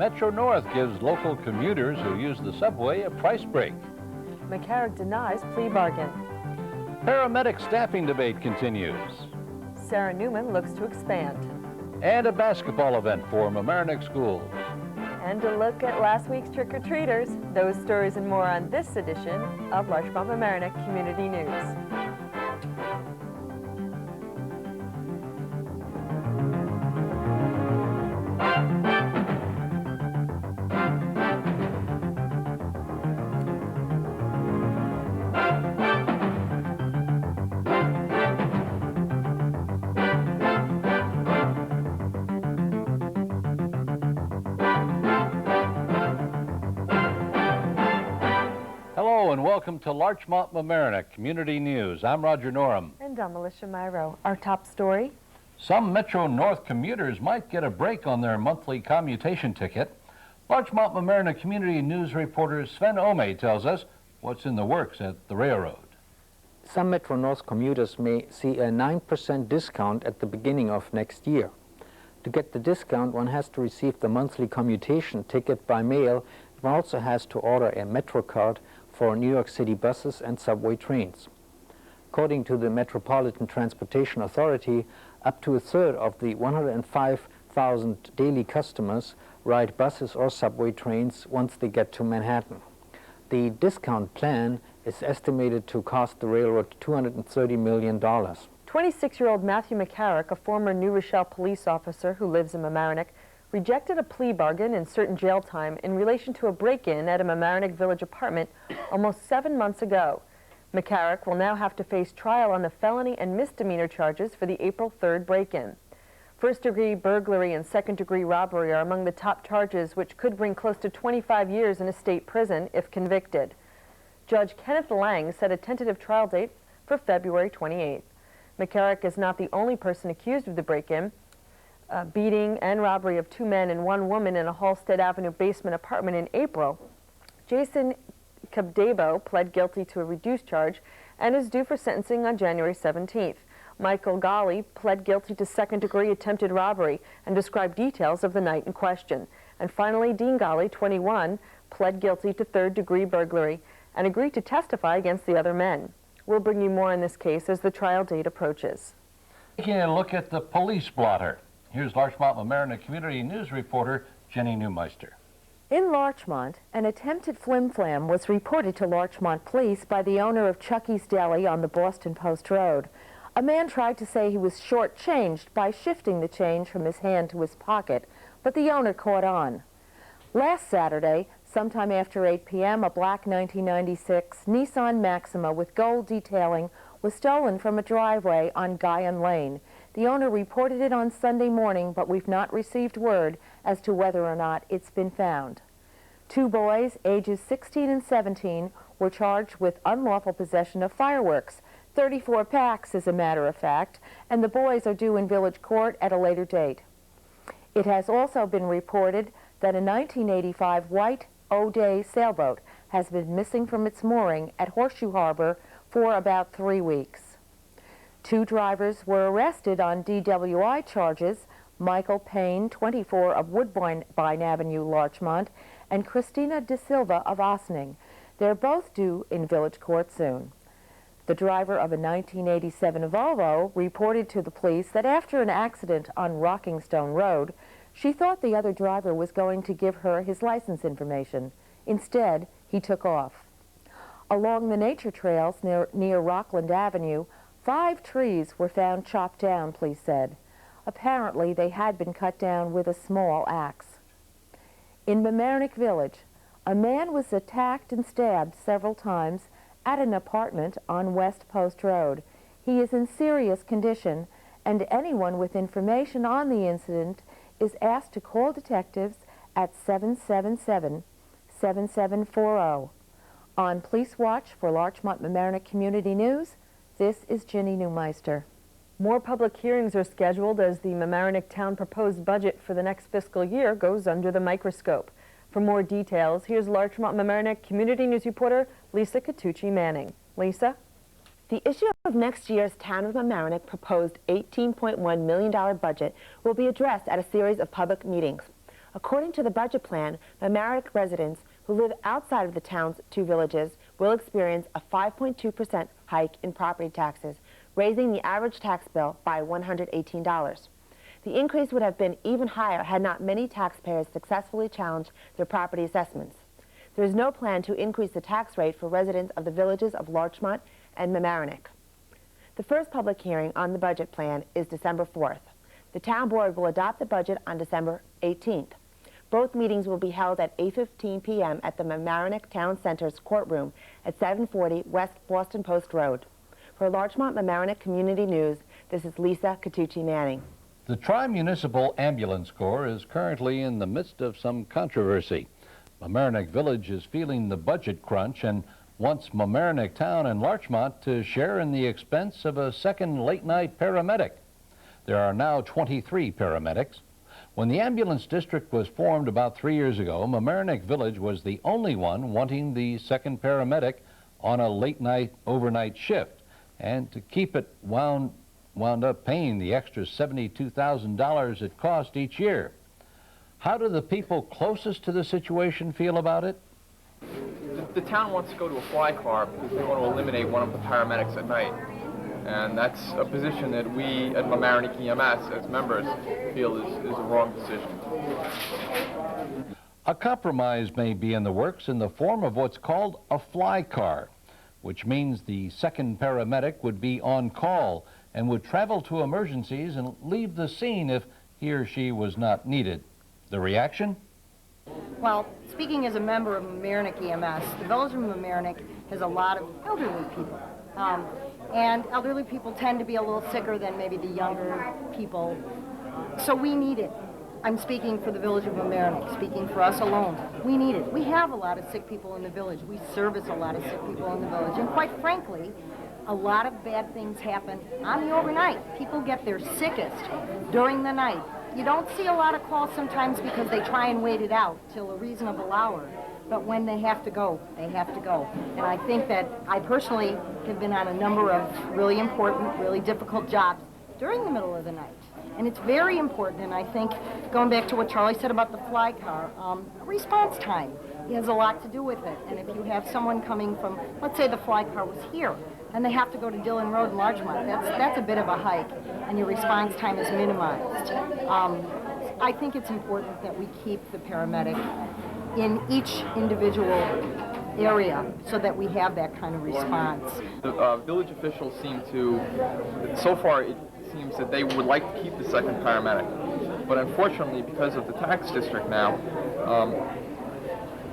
Metro North gives local commuters who use the subway a price break. McCarrick denies plea bargain. Paramedic staffing debate continues. Sarah Newman looks to expand. And a basketball event for Mamaroneck schools. And a look at last week's trick-or-treaters. Those stories and more on this edition of Larchmont Mamaroneck Community News. And welcome to Larchmont Mamaroneck Community News. I'm Roger Norham. And I'm Alyssha Miro. Our top story. Some Metro North commuters might get a break on their monthly commutation ticket. Larchmont Mamaroneck Community News reporter Sven Ome tells us what's in the works at the railroad. Some Metro North commuters may see a 9% discount at the beginning of next year. To get the discount, one has to receive the monthly commutation ticket by mail. One also has to order a Metro card for New York City buses and subway trains. According to the Metropolitan Transportation Authority, up to a third of the 105,000 daily customers ride buses or subway trains once they get to Manhattan. The discount plan is estimated to cost the railroad $230 million. 26-year-old Matthew McCarrick, a former New Rochelle police officer who lives in Mamaroneck, rejected a plea bargain and certain jail time in relation to a break-in at a Mamaroneck Village apartment almost 7 months ago. McCarrick will now have to face trial on the felony and misdemeanor charges for the April 3rd break-in. First-degree burglary and second-degree robbery are among the top charges, which could bring close to 25 years in a state prison if convicted. Judge Kenneth Lang set a tentative trial date for February 28th. McCarrick is not the only person accused of the break-in. Beating and robbery of 2 men and 1 woman in a Halstead Avenue basement apartment in April. Jason Cabdebo pled guilty to a reduced charge and is due for sentencing on January 17th. Michael Golly pled guilty to second-degree attempted robbery and described details of the night in question. And finally, Dean Golly, 21, pled guilty to third-degree burglary and agreed to testify against the other men. We'll bring you more on this case as the trial date approaches. Taking a look at the police blotter. Here's Larchmont Mamaroneck Community News reporter Jenny Neumeister. In Larchmont, an attempted flim-flam was reported to Larchmont police by the owner of Chucky's Deli on the Boston Post Road. A man tried to say he was short-changed by shifting the change from his hand to his pocket, but the owner caught on. Last Saturday, sometime after 8 p.m., a black 1996 Nissan Maxima with gold detailing was stolen from a driveway on Guyon Lane. The owner reported it on Sunday morning, but we've not received word as to whether or not it's been found. 2 boys, ages 16 and 17, were charged with unlawful possession of fireworks, 34 packs as a matter of fact, and the boys are due in village court at a later date. It has also been reported that a 1985 white O'Day sailboat has been missing from its mooring at Horseshoe Harbor for about 3 weeks. 2 drivers were arrested on DWI charges, Michael Payne, 24, of Woodbine Avenue, Larchmont, and Christina De Silva of Ossining. They're both due in village court soon. The driver of a 1987 Volvo reported to the police that after an accident on Rocking Stone Road, she thought the other driver was going to give her his license information. Instead, he took off. Along the nature trails near Rockland Avenue, 5 trees were found chopped down, police said. Apparently, they had been cut down with a small axe. In Mamaroneck Village, a man was attacked and stabbed several times at an apartment on West Post Road. He is in serious condition, and anyone with information on the incident is asked to call detectives at 777-7740. On Police Watch for Larchmont Mamaroneck Community News, this is Ginny Neumeister. More public hearings are scheduled as the Mamaroneck Town proposed budget for the next fiscal year goes under the microscope. For more details, here's Larchmont Mamaroneck Community News reporter Lisa Catucci-Manning. Lisa? The issue of next year's Town of Mamaroneck proposed $18.1 million budget will be addressed at a series of public meetings. According to the budget plan, Mamaroneck residents who live outside of the town's two villages will experience a 5.2% hike in property taxes, raising the average tax bill by $118. The increase would have been even higher had not many taxpayers successfully challenged their property assessments. There is no plan to increase the tax rate for residents of the villages of Larchmont and Mamaroneck. The first public hearing on the budget plan is December 4th. The town board will adopt the budget on December 18th. Both meetings will be held at 8:15 p.m. at the Mamaroneck Town Center's courtroom at 740 West Boston Post Road. For Larchmont Mamaroneck Community News, this is Lisa Catucci-Manning. The Tri-Municipal Ambulance Corps is currently in the midst of some controversy. Mamaroneck Village is feeling the budget crunch and wants Mamaroneck Town and Larchmont to share in the expense of a second late-night paramedic. There are now 23 paramedics. When the ambulance district was formed about 3 years ago, Mamaroneck Village was the only one wanting the second paramedic on a late-night overnight shift, and to keep it wound up paying the extra $72,000 it cost each year. How do the people closest to the situation feel about it? The town wants to go to a fly car because they want to eliminate one of the paramedics at night. And that's a position that we at Mamaroneck EMS as members feel is a wrong decision. A compromise may be in the works in the form of what's called a fly car, which means the second paramedic would be on call and would travel to emergencies and leave the scene if he or she was not needed. The reaction? Well, speaking as a member of Mamaroneck EMS, the village of Mamaroneck has a lot of elderly people. And elderly people tend to be a little sicker than maybe the younger people. So we need it. I'm speaking for the village of Mamaroneck, speaking for us alone. We need it. We have a lot of sick people in the village. We service a lot of sick people in the village. And quite frankly, a lot of bad things happen on the overnight. People get their sickest during the night. You don't see a lot of calls sometimes because they try and wait it out till a reasonable hour. But when they have to go, they have to go. And I think that I personally have been on a number of really important, really difficult jobs during the middle of the night. And it's very important, and I think, going back to what Charlie said about the fly car, response time has a lot to do with it. And if you have someone coming from, let's say the fly car was here, and they have to go to Dillon Road in Larchmont, that's a bit of a hike, and your response time is minimized. I think it's important that we keep the paramedic in each individual area so that we have that kind of response. The village officials seem to, so far it seems that they would like to keep the second paramedic. But unfortunately, because of the tax district now,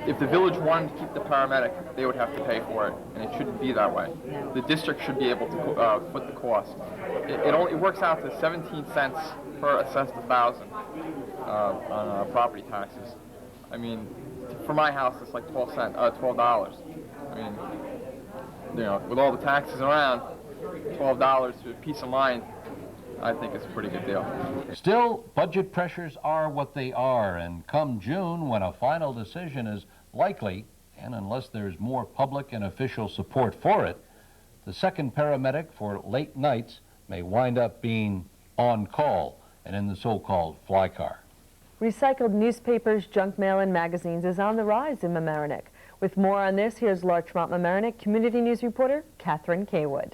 if the village wanted to keep the paramedic, they would have to pay for it, and it shouldn't be that way. The district should be able to foot the cost. It works out to 17 cents per assessed 1,000 on property taxes. I mean, for my house, it's like $12. I mean, you know, with all the taxes around, $12 for peace of mind, I think it's a pretty good deal. Still, budget pressures are what they are, and come June, when a final decision is likely, and unless there's more public and official support for it, the second paramedic for late nights may wind up being on call and in the so-called fly car. Recycled newspapers, junk mail, and magazines is on the rise in Mamaroneck. With more on this, here's Larchmont Mamaroneck Community News reporter Catherine Kaywood.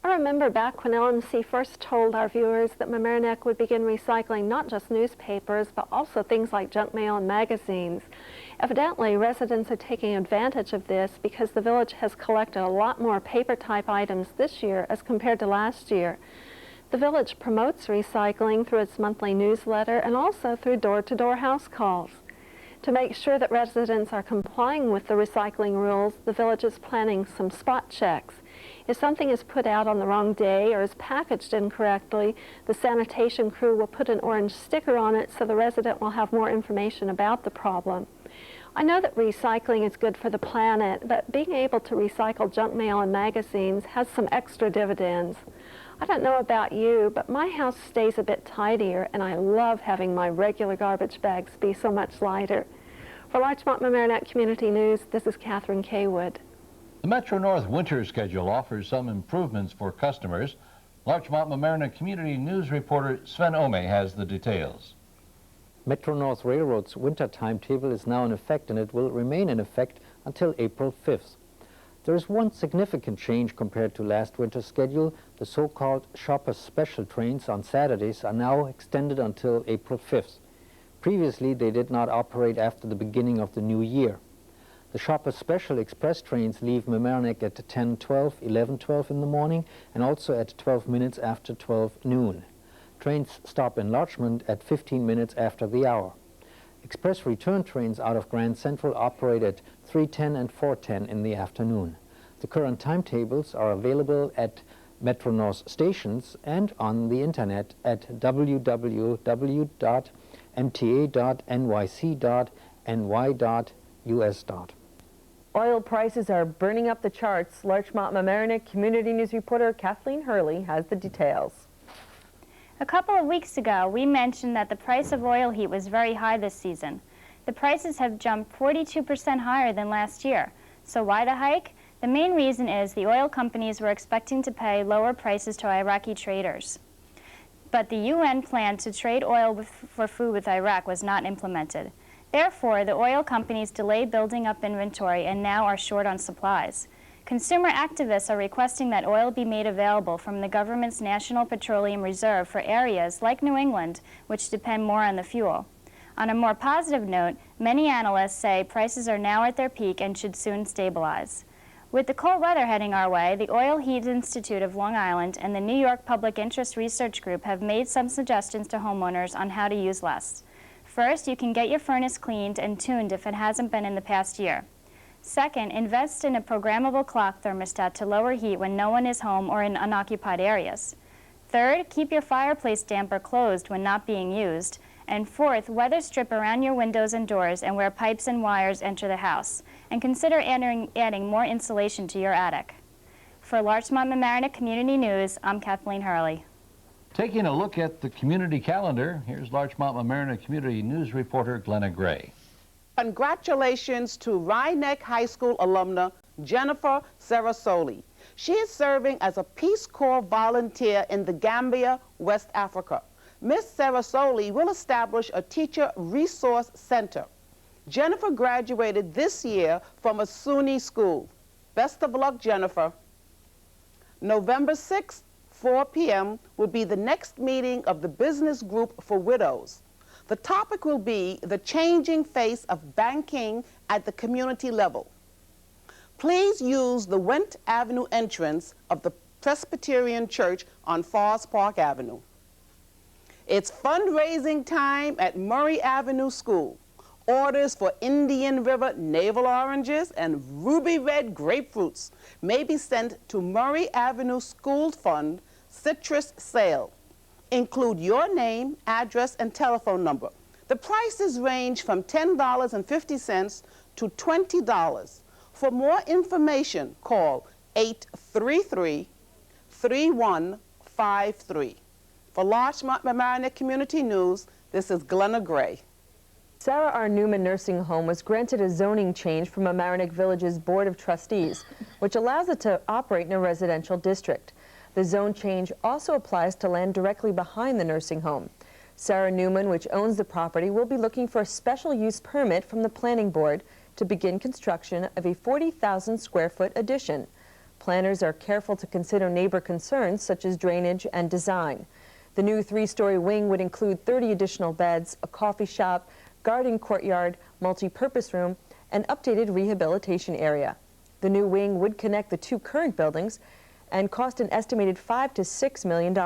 I remember back when LMC first told our viewers that Mamaroneck would begin recycling not just newspapers, but also things like junk mail and magazines. Evidently, residents are taking advantage of this because the village has collected a lot more paper-type items this year as compared to last year. The village promotes recycling through its monthly newsletter and also through door-to-door house calls. To make sure that residents are complying with the recycling rules, the village is planning some spot checks. If something is put out on the wrong day or is packaged incorrectly, the sanitation crew will put an orange sticker on it so the resident will have more information about the problem. I know that recycling is good for the planet, but being able to recycle junk mail and magazines has some extra dividends. I don't know about you, but my house stays a bit tidier, and I love having my regular garbage bags be so much lighter. For Larchmont Mamaroneck Community News, this is Catherine Kaywood. The Metro-North winter schedule offers some improvements for customers. Larchmont Mamaroneck Community News reporter Sven Ome has the details. Metro-North Railroad's winter timetable is now in effect, and it will remain in effect until April 5th. There is one significant change compared to last winter's schedule. The so-called Shoppers Special trains on Saturdays are now extended until April 5th. Previously, they did not operate after the beginning of the new year. The Shoppers Special Express trains leave Mamaroneck at 10:12, 11:12 in the morning, and also at 12 minutes after 12 noon. Trains stop in Larchmont at 15 minutes after the hour. Express return trains out of Grand Central operate at 3:10 and 4:10 in the afternoon. The current timetables are available at Metro-North stations and on the internet at www.mta.nyc.ny.us. Oil prices are burning up the charts. Larchmont Mamaroneck Community News reporter Kathleen Hurley has the details. A couple of weeks ago, we mentioned that the price of oil heat was very high this season. The prices have jumped 42% higher than last year. So why the hike? The main reason is the oil companies were expecting to pay lower prices to Iraqi traders. But the UN plan to trade oil for food with Iraq was not implemented. Therefore, the oil companies delayed building up inventory and now are short on supplies. Consumer activists are requesting that oil be made available from the government's National Petroleum Reserve for areas like New England, which depend more on the fuel. On a more positive note, many analysts say prices are now at their peak and should soon stabilize. With the cold weather heading our way, the Oil Heat Institute of Long Island and the New York Public Interest Research Group have made some suggestions to homeowners on how to use less. First, you can get your furnace cleaned and tuned if it hasn't been in the past year. Second, invest in a programmable clock thermostat to lower heat when no one is home or in unoccupied areas. Third, keep your fireplace damper closed when not being used. And fourth, weather strip around your windows and doors and where pipes and wires enter the house. And consider adding more insulation to your attic. For Larchmont Mamaroneck Community News, I'm Kathleen Hurley. Taking a look at the community calendar, here's Larchmont Mamaroneck Community News reporter Glenna Gray. Congratulations to Rhinebeck High School alumna Jennifer Sarasoli. She is serving as a Peace Corps volunteer in the Gambia, West Africa. Ms. Sarasoli will establish a teacher resource center. Jennifer graduated this year from a SUNY school. Best of luck, Jennifer. November 6th, 4 p.m. will be the next meeting of the Business Group for Widows. The topic will be the changing face of banking at the community level. Please use the Went Avenue entrance of the Presbyterian Church on Forest Park Avenue. It's fundraising time at Murray Avenue School. Orders for Indian River navel oranges and ruby red grapefruits may be sent to Murray Avenue School Fund Citrus Sale. Include your name, address, and telephone number. The prices range from $10.50 to $20. For more information, call 833-3153. For Larchmont Mamaroneck Community News, this is Glenna Gray. Sarah R. Newman Nursing Home was granted a zoning change from Mamaroneck Village's Board of Trustees, which allows it to operate in a residential district. The zone change also applies to land directly behind the nursing home. Sarah Newman, which owns the property, will be looking for a special use permit from the Planning Board to begin construction of a 40,000 square foot addition. Planners are careful to consider neighbor concerns such as drainage and design. The new 3-story wing would include 30 additional beds, a coffee shop, garden courtyard, multi-purpose room, and updated rehabilitation area. The new wing would connect the two current buildings and cost an estimated $5 to $6 million.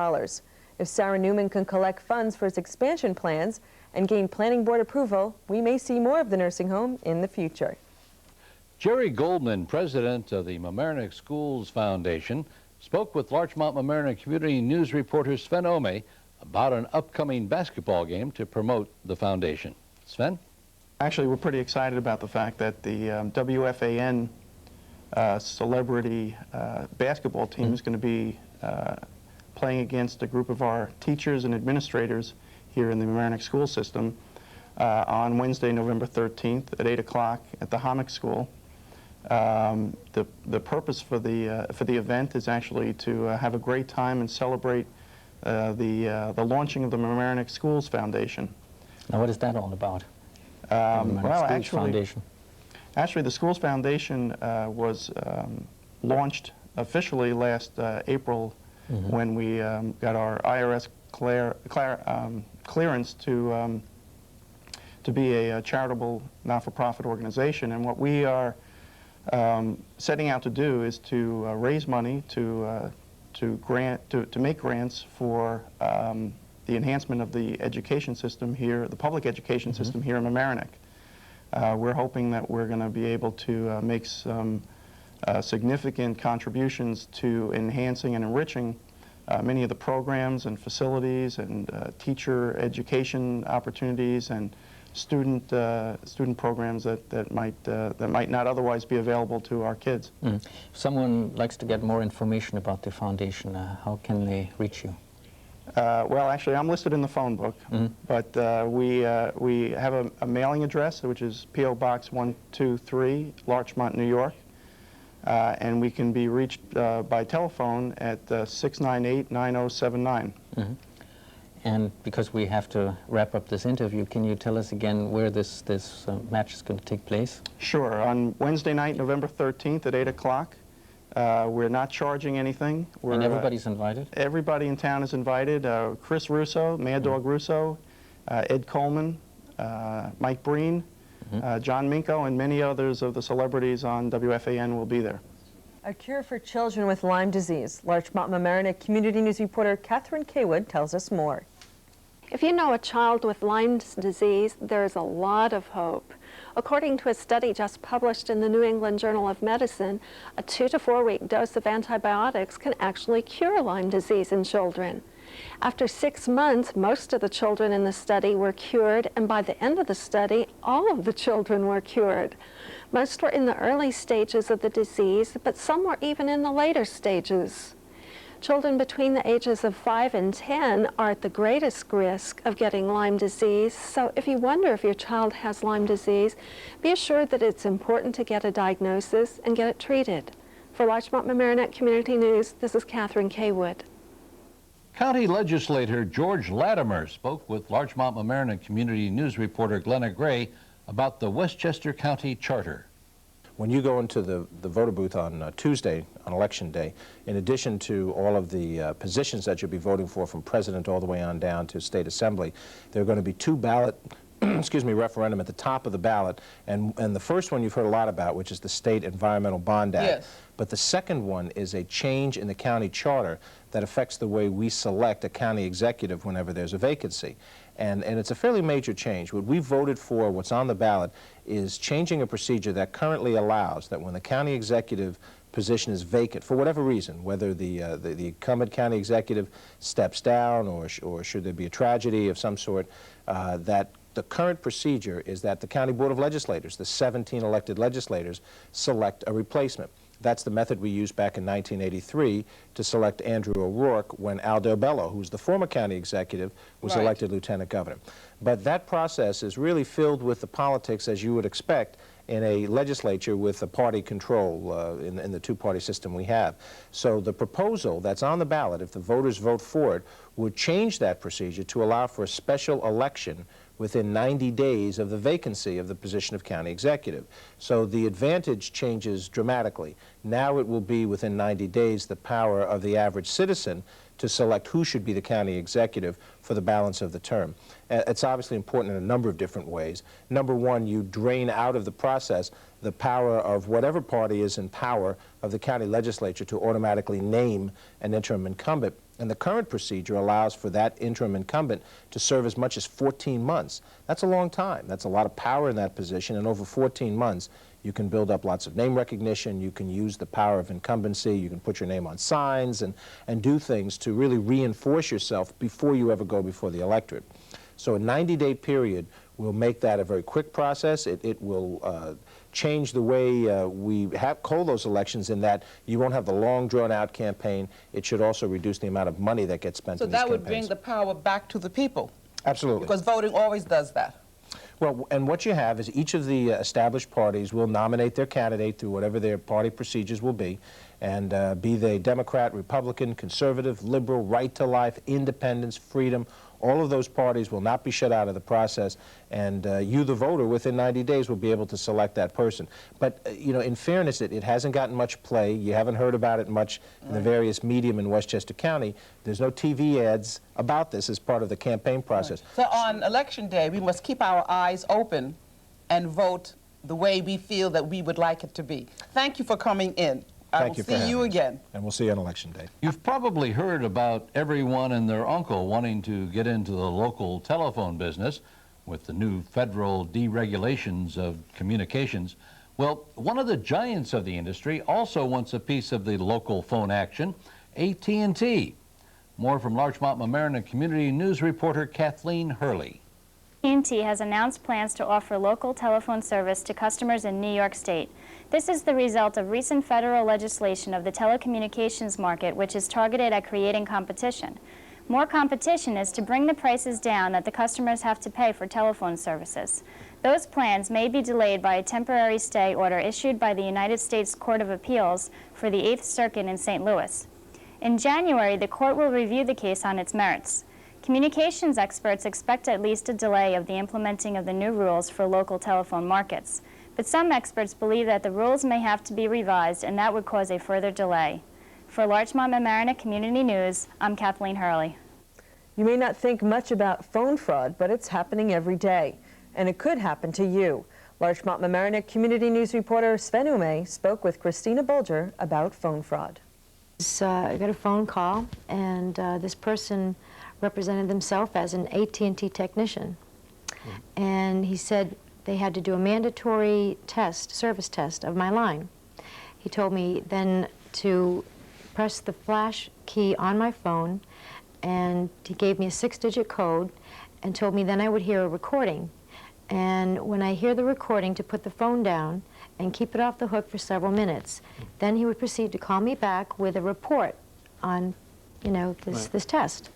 If Sarah Newman can collect funds for its expansion plans and gain Planning Board approval, we may see more of the nursing home in the future. Jerry Goldman, president of the Mamaroneck Schools Foundation, spoke with Larchmont Mamaroneck Community News reporter Sven Ome about an upcoming basketball game to promote the foundation. Sven? Actually, we're pretty excited about the fact that the WFAN celebrity basketball team is going to be playing against a group of our teachers and administrators here in the Mamaroneck school system on Wednesday, November 13th at 8 o'clock at the Hommick School. The purpose for the event is actually to have a great time and celebrate the launching of the Mamaroneck Schools Foundation. Now, what is that all about? Well, Foundation. Actually, the Schools Foundation was launched officially last April when we got our IRS clearance to be a charitable not-for-profit organization. And what we are setting out to do is to raise money to make grants for the enhancement of the education system here, the public education system here in Mamaroneck. We're hoping that we're going to be able to make some significant contributions to enhancing and enriching many of the programs and facilities and teacher education opportunities and student programs that might not otherwise be available to our kids. If someone likes to get more information about the foundation, how can they reach you? Well, actually, I'm listed in the phone book, but we have a mailing address, which is P.O. Box 123, Larchmont, New York, and we can be reached by telephone at 698-9079. And because we have to wrap up this interview, can you tell us again where this match is going to take place? Sure. On Wednesday night, November 13th at 8 o'clock. We're not charging anything. And everybody's invited? Everybody in town is invited. Chris Russo, Mad Dog Russo, Ed Coleman, Mike Breen, John Minko, and many others of the celebrities on WFAN will be there. A cure for children with Lyme disease. Larchmont Mamaroneck Community News reporter Catherine Kaywood tells us more. If you know a child with Lyme disease, there's a lot of hope. According to a study just published in the New England Journal of Medicine, a 2 to 4 week dose of antibiotics can actually cure Lyme disease in children. After 6 months, most of the children in the study were cured, and by the end of the study, all of the children were cured. Most were in the early stages of the disease, but some were even in the later stages. Children between the ages of 5 and 10 are at the greatest risk of getting Lyme disease, so if you wonder if your child has Lyme disease, be assured that it's important to get a diagnosis and get it treated. For Larchmont Mamaroneck Community News, this is Catherine Kaywood. County Legislator George Latimer spoke with Larchmont Mamaroneck Community News reporter Glenna Gray about the Westchester County Charter. When you go into the voter booth on Tuesday, on Election Day, in addition to all of the positions that you'll be voting for, from president all the way on down to state assembly, there are going to be 2 ballot referendum at the top of the ballot, and the first one you've heard a lot about, which is the State Environmental Bond Act. Yes. But the second one is a change in the county charter that affects the way we select a county executive whenever there's a vacancy. And it's a fairly major change. What we voted for, what's on the ballot, is changing a procedure that currently allows that when the county executive position is vacant, for whatever reason, whether the incumbent county executive steps down or should there be a tragedy of some sort, that the current procedure is that the County Board of Legislators, the 17 elected legislators, select a replacement. That's the method we used back in 1983 to select Andrew O'Rourke when Al Del Bello, who's the former county executive, was elected lieutenant governor. But that process is really filled with the politics, as you would expect, in a legislature with a party control in the two-party system we have. So the proposal that's on the ballot, if the voters vote for it, would change that procedure to allow for a special election within 90 days of the vacancy of the position of county executive. So the advantage changes dramatically. Now it will be within 90 days the power of the average citizen to select who should be the county executive for the balance of the term. It's obviously important in a number of different ways. Number one, you drain out of the process the power of whatever party is in power of the county legislature to automatically name an interim incumbent. And the current procedure allows for that interim incumbent to serve as much as 14 months. That's a long time. That's a lot of power in that position, and over 14 months you can build up lots of name recognition, you can use the power of incumbency, you can put your name on signs and do things to really reinforce yourself before you ever go before the electorate. So a 90-day period will make that a very quick process. It will change the way we hold those elections, in that you won't have the long, drawn-out campaign. It should also reduce the amount of money that gets spent in these campaigns. So that would bring the power back to the people? Absolutely. Because voting always does that. Well, and what you have is each of the established parties will nominate their candidate through whatever their party procedures will be, and be they Democrat, Republican, Conservative, Liberal, Right to Life, Independence, Freedom, All of those parties will not be shut out of the process, and you, the voter, within 90 days will be able to select that person. But, you know, in fairness, it hasn't gotten much play. You haven't heard about it much in the various medium in Westchester County. There's no TV ads about this as part of the campaign process. So on Election Day, we must keep our eyes open and vote the way we feel that we would like it to be. Thank you for coming in. I will see you again. And we'll see you on Election Day. You've probably heard about everyone and their uncle wanting to get into the local telephone business with the new federal deregulations of communications. Well, one of the giants of the industry also wants a piece of the local phone action, AT&T. More from Larchmont Mamaroneck Community News reporter Kathleen Hurley. AT&T has announced plans to offer local telephone service to customers in New York State. This is the result of recent federal legislation of the telecommunications market, which is targeted at creating competition. More competition is to bring the prices down that the customers have to pay for telephone services. Those plans may be delayed by a temporary stay order issued by the United States Court of Appeals for the 8th Circuit in St. Louis. In January, the court will review the case on its merits. Communications experts expect at least a delay of the implementing of the new rules for local telephone markets. But some experts believe that the rules may have to be revised, and that would cause a further delay. For Larchmont Mamaroneck Community News, I'm Kathleen Hurley. You may not think much about phone fraud, but it's happening every day, and it could happen to you. Larchmont Mamaroneck Community News reporter Sven Ume spoke with Christina Bulger about phone fraud. I got a phone call, and this person represented themselves as an AT&T technician. And he said they had to do a mandatory test, service test of my line. He told me then to press the flash key on my phone, and he gave me a 6-digit code and told me then I would hear a recording. And when I hear the recording, to put the phone down and keep it off the hook for several minutes. Then he would proceed to call me back with a report on, you know, this test.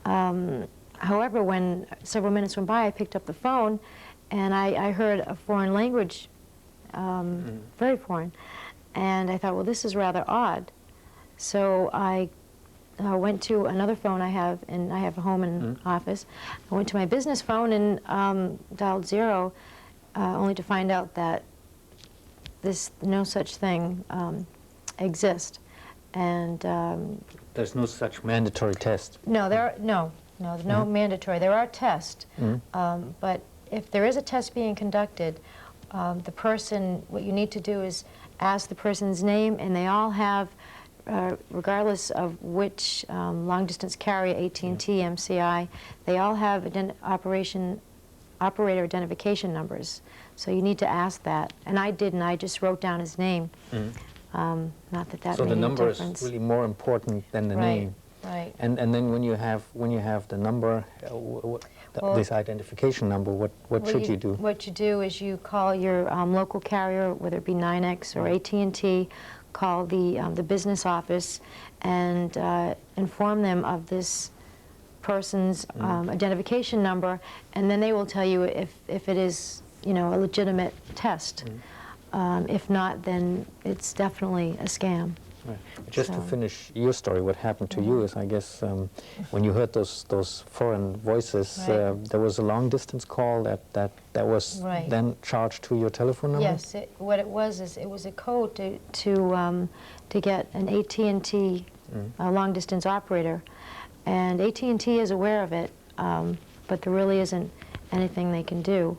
However, when several minutes went by, I picked up the phone and I heard a foreign language, very foreign, and I thought, well, this is rather odd. So I went to another phone I have, and I have a home and office. I went to my business phone and dialed 0, only to find out that no such thing exists. And there's no such mandatory test. No, there's no mandatory. There are tests, but if there is a test being conducted, the person, what you need to do is ask the person's name, and they all have, regardless of which long-distance carrier, AT&T, MCI, they all have operator identification numbers. So you need to ask that. And I didn't. I just wrote down his name. Not that that so made the number a difference. is really more important than the name. Right. And then when you have the number, this identification number, what should you do? What you do is you call your local carrier, whether it be 9X or AT&T, call the business office and inform them of this person's identification number, and then they will tell you if it is, you know, a legitimate test. If not, then it's definitely a scam. Right. Just to finish your story, what happened to you is, I guess, when you heard those foreign voices, there was a long-distance call that was then charged to your telephone number? Yes. What it was is it was a code to get an AT&T long-distance operator, and AT&T is aware of it, but there really isn't anything they can do.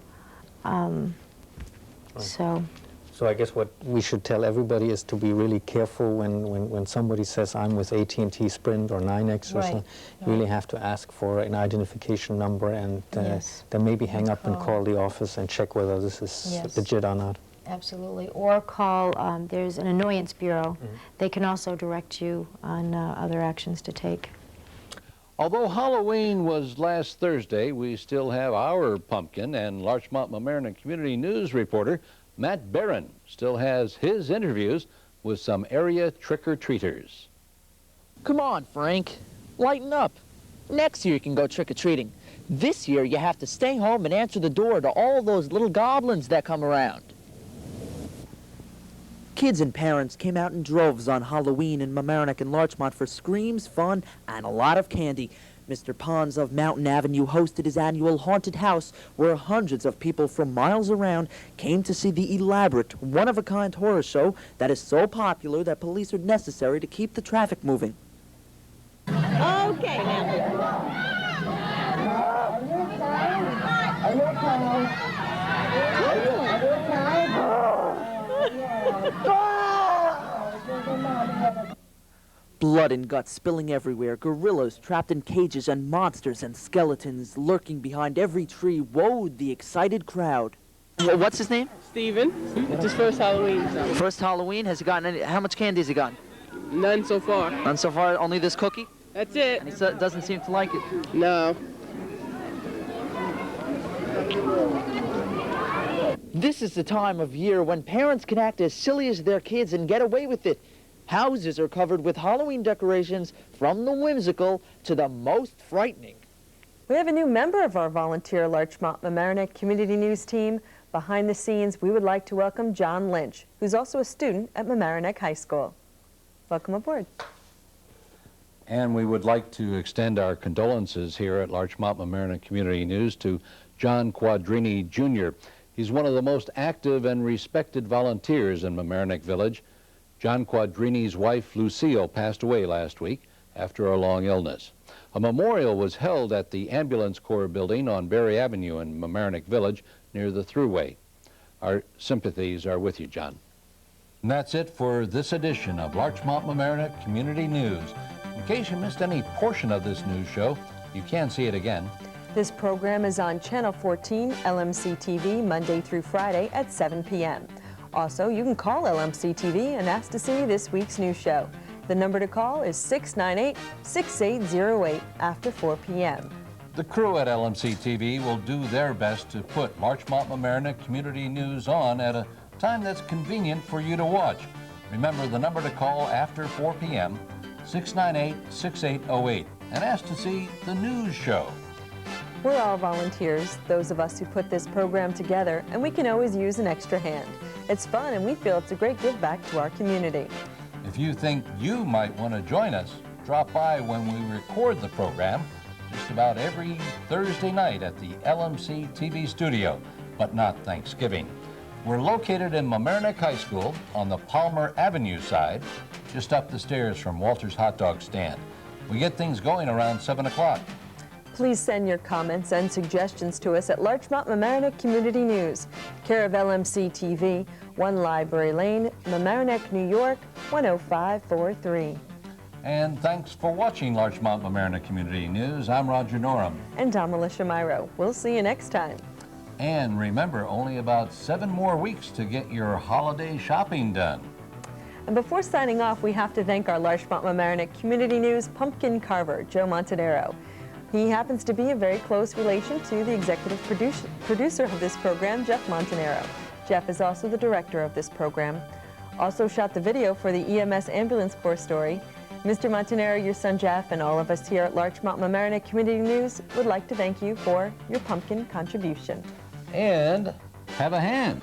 So I guess what we should tell everybody is to be really careful when somebody says, I'm with AT&T Sprint or 9X or something. You really have to ask for an identification number, and then maybe hang up and call the office and check whether this is legit or not. Absolutely. Or call, there's an annoyance bureau. They can also direct you on other actions to take. Although Halloween was last Thursday, we still have our pumpkin, and Larchmont Mamaroneck Community News reporter Matt Barron still has his interviews with some area trick-or-treaters. Come on, Frank. Lighten up. Next year you can go trick-or-treating. This year you have to stay home and answer the door to all those little goblins that come around. Kids and parents came out in droves on Halloween in Mamaroneck and Larchmont for screams, fun, and a lot of candy. Mr. Pons of Mountain Avenue hosted his annual haunted house where hundreds of people from miles around came to see the elaborate, one-of-a-kind horror show that is so popular that police are necessary to keep the traffic moving. Okay, now. Blood and guts spilling everywhere, gorillas trapped in cages, and monsters and skeletons lurking behind every tree woed the excited crowd. What's his name? Steven. It's his first Halloween. So. First Halloween? Has he gotten any? How much candy has he gotten? None so far. None so far? Only this cookie? That's it. And he doesn't seem to like it? No. This is the time of year when parents can act as silly as their kids and get away with it. Houses are covered with Halloween decorations from the whimsical to the most frightening. We have a new member of our volunteer Larchmont Mamaroneck Community News team. Behind the scenes, we would like to welcome John Lynch, who's also a student at Mamaroneck High School. Welcome aboard. And we would like to extend our condolences here at Larchmont Mamaroneck Community News to John Quadrini, Jr. He's one of the most active and respected volunteers in Mamaroneck Village. John Quadrini's wife, Lucille, passed away last week after a long illness. A memorial was held at the Ambulance Corps building on Berry Avenue in Mamaroneck Village near the Thruway. Our sympathies are with you, John. And that's it for this edition of Larchmont Mamaroneck Community News. In case you missed any portion of this news show, you can see it again. This program is on Channel 14, LMC-TV, Monday through Friday at 7 p.m. Also, you can call LMC-TV and ask to see this week's news show. The number to call is 698-6808 after 4 p.m. The crew at LMC-TV will do their best to put Larchmont Mamaroneck Community News on at a time that's convenient for you to watch. Remember the number to call after 4 p.m., 698-6808, and ask to see the news show. We're all volunteers, those of us who put this program together, and we can always use an extra hand. It's fun, and we feel it's a great give back to our community. If you think you might want to join us, drop by when we record the program just about every Thursday night at the LMC TV studio, but not Thanksgiving. We're located in Mamaroneck High School on the Palmer Avenue side, just up the stairs from Walter's Hot Dog Stand. We get things going around 7 o'clock. Please send your comments and suggestions to us at Larchmont Mamaroneck Community News, care of LMC-TV, 1 Library Lane, Mamaroneck, New York, 10543. And thanks for watching Larchmont Mamaroneck Community News. I'm Roger Norham. And I'm Alyssha Miro. We'll see you next time. And remember, only about 7 more weeks to get your holiday shopping done. And before signing off, we have to thank our Larchmont Mamaroneck Community News pumpkin carver, Joe Montanero. He happens to be a very close relation to the executive producer of this program, Jeff Montanero. Jeff is also the director of this program. Also shot the video for the EMS Ambulance Corps story. Mr. Montanero, your son Jeff, and all of us here at Larchmont Mamaroneck Community News would like to thank you for your pumpkin contribution. And have a hand.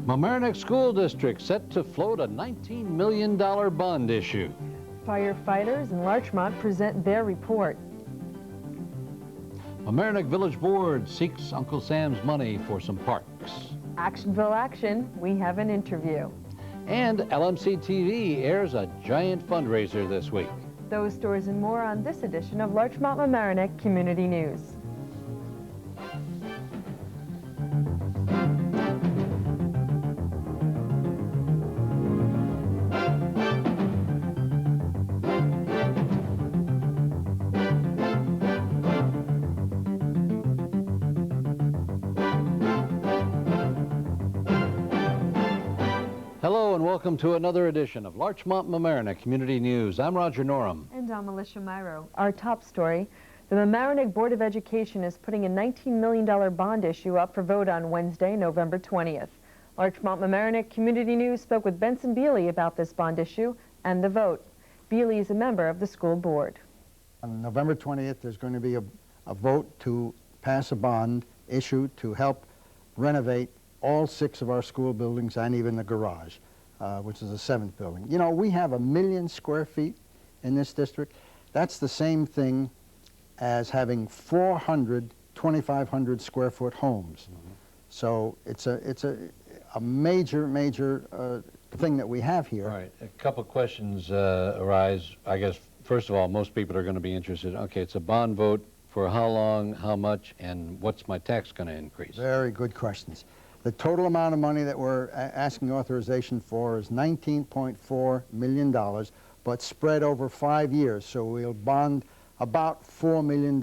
Mamaroneck School District set to float a $19 million bond issue. Firefighters in Larchmont present their report. Mamaroneck Village Board seeks Uncle Sam's money for some parks. Actionville Action, we have an interview. And LMC-TV airs a giant fundraiser this week. Those stories and more on this edition of Larchmont Mamaroneck Community News. Hello and welcome to another edition of Larchmont Mamaroneck Community News. I'm Roger Norham. And I'm Alyssha Miro. Our top story, the Mamaroneck Board of Education is putting a $19 million bond issue up for vote on Wednesday, November 20th. Larchmont Mamaroneck Community News spoke with Benson Bealey about this bond issue and the vote. Bealey is a member of the school board. On November 20th, there's going to be a vote to pass a bond issue to help renovate all 6 of our school buildings and even the garage, which is the 7th building. You know, we have 1 million square feet in this district. That's the same thing as having 400 2,500 square foot homes. So it's a major thing that we have here. All right, a couple questions arise. I guess, first of all, most people are going to be interested. Okay, it's a bond vote for how long, how much, and what's my tax going to increase? Very good questions. The total amount of money that we're asking authorization for is $19.4 million, but spread over 5 years. So we'll bond about $4 million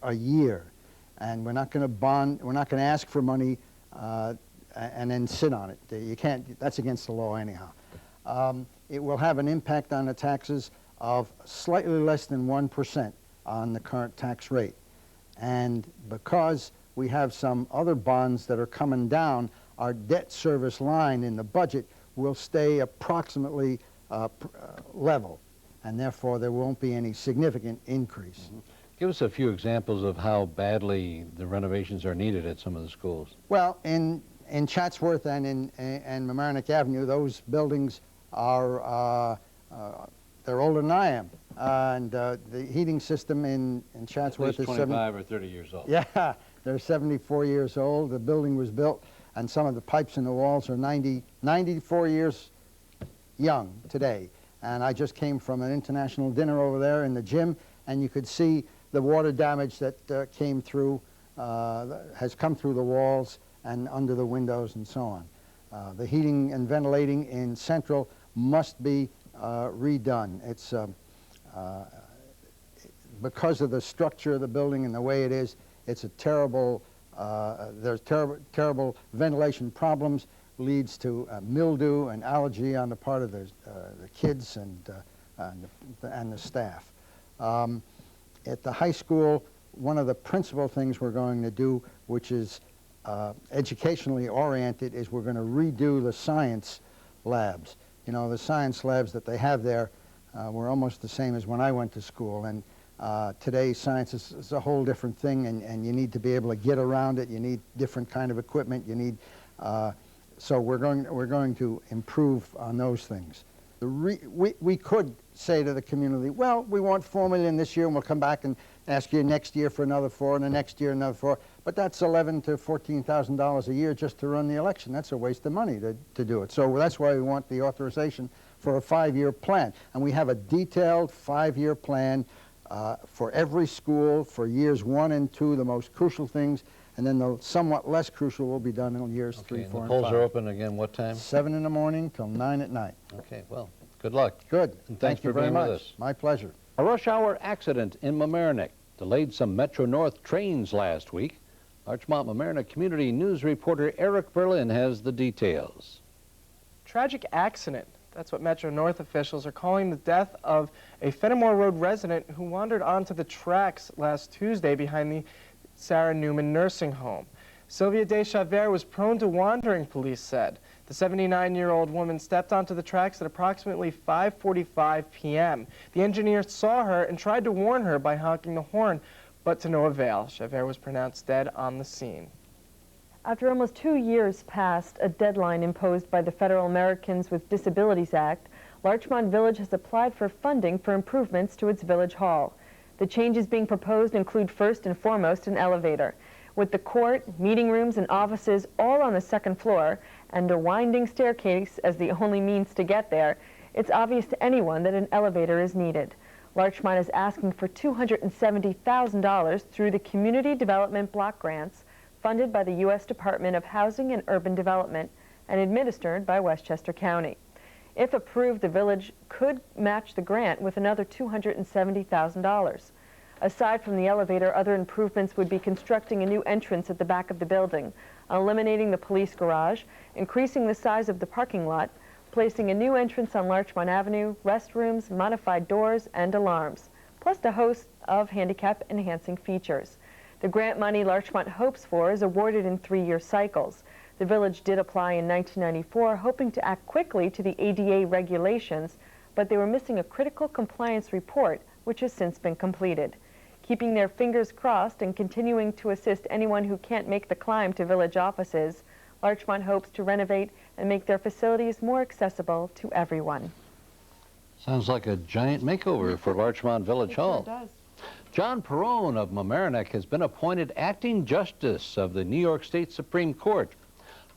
a year. And we're not going to ask for money and then sit on it. You can't, that's against the law anyhow. It will have an impact on the taxes of slightly less than 1% on the current tax rate. And because we have some other bonds that are coming down, our debt service line in the budget will stay approximately level, and therefore there won't be any significant increase. Give us a few examples of how badly the renovations are needed at some of the schools. Well, in Chatsworth and Mamaroneck Avenue, those buildings are they're older than I am. And the heating system in Chatsworth is 25 or 30 years old. Yeah, they're 74 years old. The building was built, and some of the pipes in the walls are 94 years young today. And I just came from an international dinner over there in the gym, and you could see the water damage that came through, has come through the walls and under the windows and so on. The heating and ventilating in Central must be redone. It's because of the structure of the building and the way it is, it's a terrible, there's terrible ventilation problems, leads to mildew and allergy on the part of the kids and the staff. At the high school, one of the principal things we're going to do, which is educationally oriented, is we're going to redo the science labs. You know, the science labs that they have there were almost the same as when I went to school, and today science is a whole different thing, and you need to be able to get around it. You need different kind of equipment. You need so we're going to improve on those things. We could say to the community, well, we want $4 million this year, and we'll come back and ask you next year for another $4 million, and the next year another $4 million. But that's $11,000 to $14,000 a year just to run the election. That's a waste of money to do it. So that's why we want the authorization for a 5-year plan. And we have a detailed 5-year plan for every school for years 1 and 2, the most crucial things, and then the somewhat less crucial will be done in years 3, 4, and 5. The polls are open again what time? 7 in the morning till 9 at night. Okay, well, good luck. Good. And thanks for very being much. with us. My pleasure. A rush hour accident in Mamaroneck delayed some Metro North trains last week. Larchmont Mamaroneck Community News reporter Eric Berlin has the details. Tragic accident. That's what Metro North officials are calling the death of a Fenimore Road resident who wandered onto the tracks last Tuesday behind the Sarah Newman nursing home. Sylvia Deschavert was prone to wandering, police said. The 79-year-old woman stepped onto the tracks at approximately 5:45 p.m. The engineer saw her and tried to warn her by honking the horn, but to no avail. Javert was pronounced dead on the scene. After almost 2 years past a deadline imposed by the Federal Americans with Disabilities Act, Larchmont Village has applied for funding for improvements to its village hall. The changes being proposed include first and foremost an elevator. With the court, meeting rooms, and offices all on the second floor, and a winding staircase as the only means to get there, it's obvious to anyone that an elevator is needed. Larchmont is asking for $270,000 through the Community Development Block Grants funded by the U.S. Department of Housing and Urban Development and administered by Westchester County. If approved, the village could match the grant with another $270,000. Aside from the elevator, other improvements would be constructing a new entrance at the back of the building, eliminating the police garage, increasing the size of the parking lot, placing a new entrance on Larchmont Avenue, restrooms, modified doors, and alarms, plus a host of handicap-enhancing features. The grant money Larchmont hopes for is awarded in 3-year cycles. The village did apply in 1994, hoping to act quickly to the ADA regulations, but they were missing a critical compliance report, which has since been completed. Keeping their fingers crossed and continuing to assist anyone who can't make the climb to village offices, Larchmont hopes to renovate and make their facilities more accessible to everyone. Sounds like a giant makeover for Larchmont Village Hall. Sure does. John Perrone of Mamaroneck has been appointed acting justice of the New York State Supreme Court.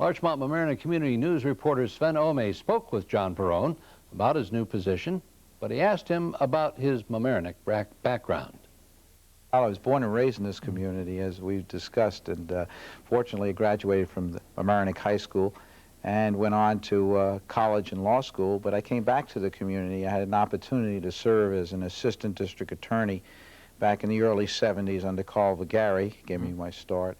Larchmont Mamaroneck Community News reporter Sven Ome spoke with John Perrone about his new position, but he asked him about his Mamaroneck background. I was born and raised in this community, as we've discussed, and fortunately graduated from the Mamaroneck High School and went on to college and law school, but I came back to the community. I had an opportunity to serve as an assistant district attorney back in the early 70s under Carl Vigari, gave me my start.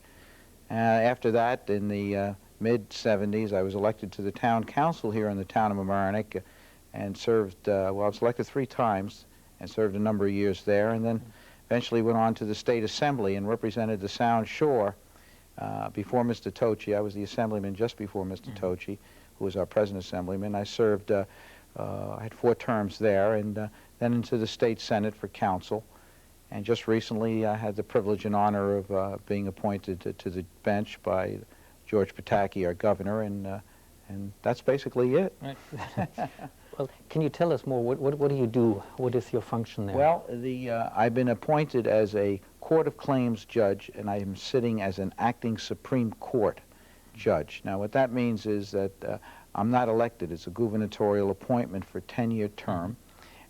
After that, in the mid-70s, I was elected to the town council here in the town of Mamaroneck and served, well, I was elected 3 times and served a number of years there, and then eventually went on to the State Assembly and represented the Sound Shore before Mr. Tochi. I was the assemblyman just before Mr. Tochi, who was our present assemblyman. I served, I had 4 terms there, and then into the State Senate for council. And just recently I had the privilege and honor of being appointed to the bench by George Pataki, our governor, and that's basically it. Right. Well, can you tell us more? What do you do? What is your function there? Well, I've been appointed as a Court of Claims judge, and I am sitting as an acting Supreme Court judge. Now, what that means is that I'm not elected. It's a gubernatorial appointment for a 10-year term,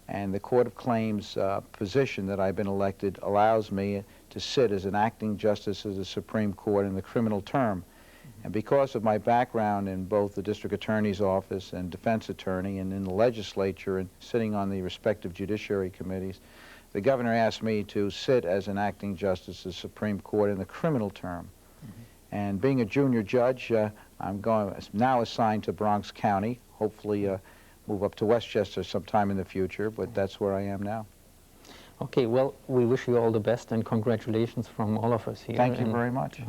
and the Court of Claims position that I've been elected allows me to sit as an acting justice of the Supreme Court in the criminal term. And because of my background in both the district attorney's office and defense attorney and in the legislature and sitting on the respective judiciary committees, the governor asked me to sit as an acting justice of the Supreme Court in the criminal term. And being a junior judge, I'm now assigned to Bronx County, hopefully move up to Westchester sometime in the future, but that's where I am now. Okay, well, we wish you all the best and congratulations from all of us here. Thank you very much.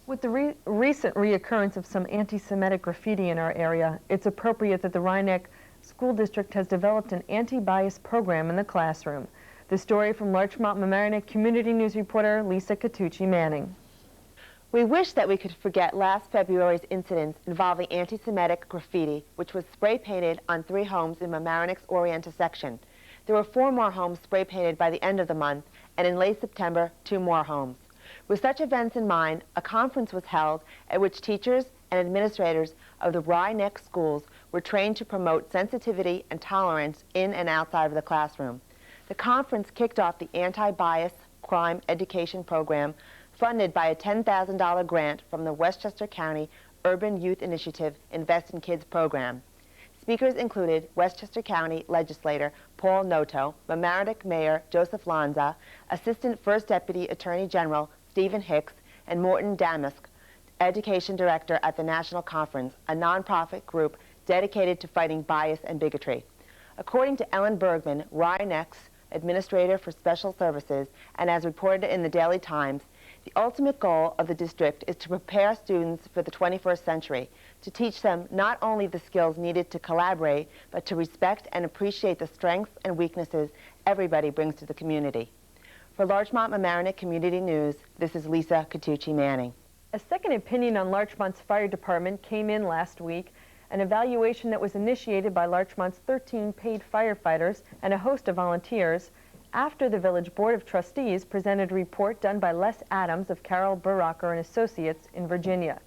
With the recent reoccurrence of some anti-Semitic graffiti in our area, it's appropriate that the Rhinebeck School District has developed an anti-bias program in the classroom. The story from Larchmont Mamaroneck Community News reporter Lisa Catucci Manning. We wish that we could forget last February's incidents involving anti-Semitic graffiti, which was spray-painted on 3 homes in Mamaroneck's Orienta section. There were 4 more homes spray-painted by the end of the month, and in late September, 2 more homes. With such events in mind, a conference was held at which teachers and administrators of the Rhinebeck schools were trained to promote sensitivity and tolerance in and outside of the classroom. The conference kicked off the Anti-Bias Crime Education Program funded by a $10,000 grant from the Westchester County Urban Youth Initiative Invest in Kids program. Speakers included Westchester County legislator Paul Noto, Mamaroneck Mayor Joseph Lanza, Assistant First Deputy Attorney General Stephen Hicks, and Morton Damask, Education Director at the National Conference, a nonprofit group dedicated to fighting bias and bigotry. According to Ellen Bergman, Rhinebeck's Administrator for Special Services, and as reported in the Daily Times, the ultimate goal of the district is to prepare students for the 21st century, to teach them not only the skills needed to collaborate, but to respect and appreciate the strengths and weaknesses everybody brings to the community. For Larchmont Mamaroneck Community News, this is Lisa Catucci Manning. A second opinion on Larchmont's fire department came in last week, an evaluation that was initiated by Larchmont's 13 paid firefighters and a host of volunteers after the Village Board of Trustees presented a report done by Les Adams of Carroll Buracher and Associates in Virginia.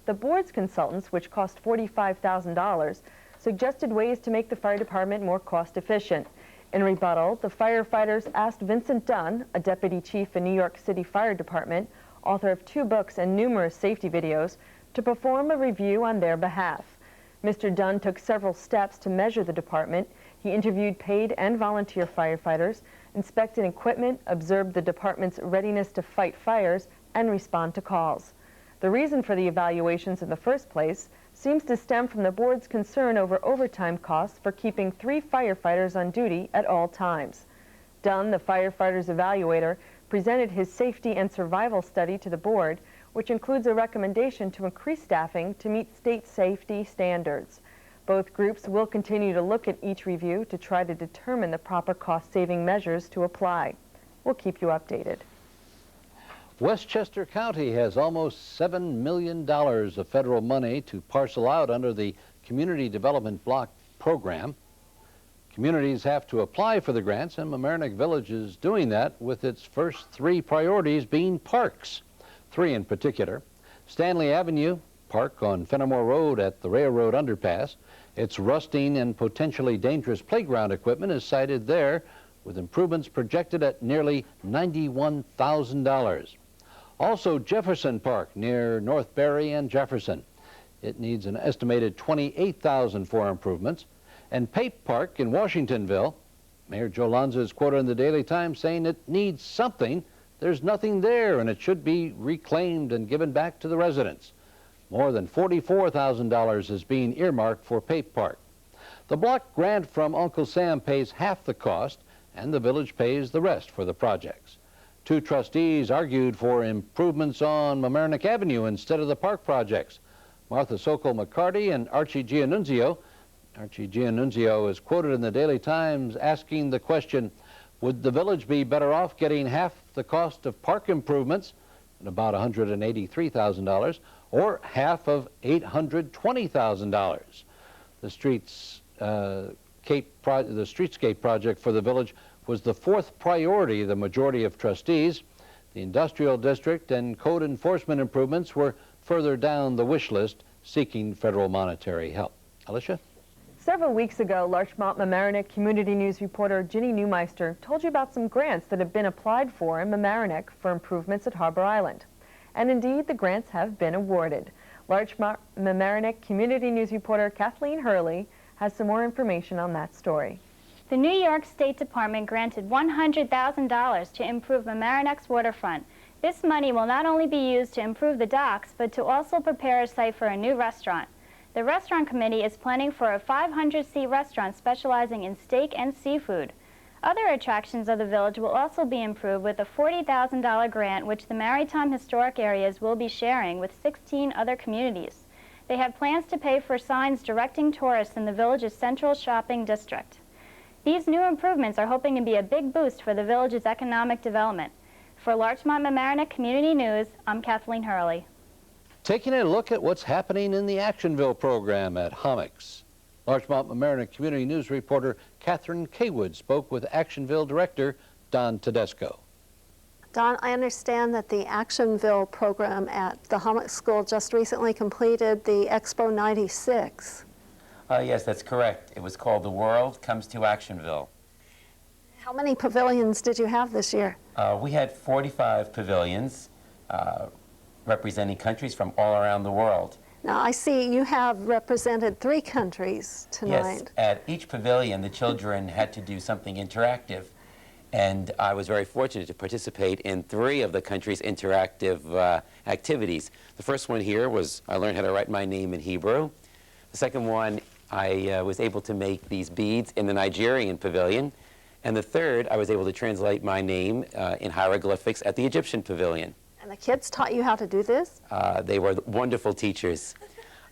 The board's consultants, which cost $45,000, suggested ways to make the fire department more cost-efficient. In rebuttal, the firefighters asked Vincent Dunn, a deputy chief in New York City Fire Department, author of 2 books and numerous safety videos, to perform a review on their behalf. Mr. Dunn took several steps to measure the department. He interviewed paid and volunteer firefighters, inspected equipment, observed the department's readiness to fight fires, and respond to calls. The reason for the evaluations in the first place seems to stem from the board's concern over overtime costs for keeping 3 firefighters on duty at all times. Dunn, the firefighters evaluator, presented his safety and survival study to the board, which includes a recommendation to increase staffing to meet state safety standards. Both groups will continue to look at each review to try to determine the proper cost-saving measures to apply. We'll keep you updated. Westchester County has almost $7 million of federal money to parcel out under the Community Development Block Program. Communities have to apply for the grants, and Mamaroneck Village is doing that with its first 3 priorities being parks. 3 in particular: Stanley Avenue Park on Fenimore Road at the railroad underpass. Its rusting and potentially dangerous playground equipment is sited there, with improvements projected at nearly $91,000. Also, Jefferson Park near North Berry and Jefferson. It needs an estimated $28,000 for improvements. And Pape Park in Washingtonville, Mayor Joe Lanza is quoted in the Daily Times saying it needs something. There's nothing there, and it should be reclaimed and given back to the residents. More than $44,000 is being earmarked for Pape Park. The block grant from Uncle Sam pays half the cost, and the village pays the rest for the projects. 2 trustees argued for improvements on Mamaroneck Avenue instead of the park projects. Martha Sokol-McCarty and Archie Giannunzio. Archie Giannunzio is quoted in the Daily Times asking the question, would the village be better off getting half the cost of park improvements, at about $183,000, or half of $820,000? The streetscape project for the village was the 4th priority of the majority of trustees. The industrial district and code enforcement improvements were further down the wish list, seeking federal monetary help. Alyssha? Several weeks ago, Larchmont Mamaroneck Community News reporter Ginny Newmeister told you about some grants that have been applied for in Mamaroneck for improvements at Harbor Island. And indeed, the grants have been awarded. Larchmont Mamaroneck Community News reporter Kathleen Hurley has some more information on that story. The New York State Department granted $100,000 to improve Mamaroneck's waterfront. This money will not only be used to improve the docks, but to also prepare a site for a new restaurant. The restaurant committee is planning for a 500-seat restaurant specializing in steak and seafood. Other attractions of the village will also be improved with a $40,000 grant, which the Maritime Historic Areas will be sharing with 16 other communities. They have plans to pay for signs directing tourists in the village's central shopping district. These new improvements are hoping to be a big boost for the village's economic development. For Larchmont Mamaroneck Community News, I'm Kathleen Hurley. Taking a look at what's happening in the Actionville program at Homix. Larchmont Mamaroneck Community News reporter Catherine Kaywood spoke with Actionville director Don Tedesco. Don, I understand that the Actionville program at the Homix School just recently completed the Expo 96. Yes, that's correct. It was called The World Comes to Actionville. How many pavilions did you have this year? We had 45 pavilions representing countries from all around the world. Now, I see you have represented 3 countries tonight. Yes, at each pavilion, the children had to do something interactive. And I was very fortunate to participate in 3 of the country's interactive activities. The first one here was I learned how to write my name in Hebrew. The second one, I was able to make these beads in the Nigerian pavilion. And the third, I was able to translate my name in hieroglyphics at the Egyptian pavilion. And the kids taught you how to do this? They were wonderful teachers.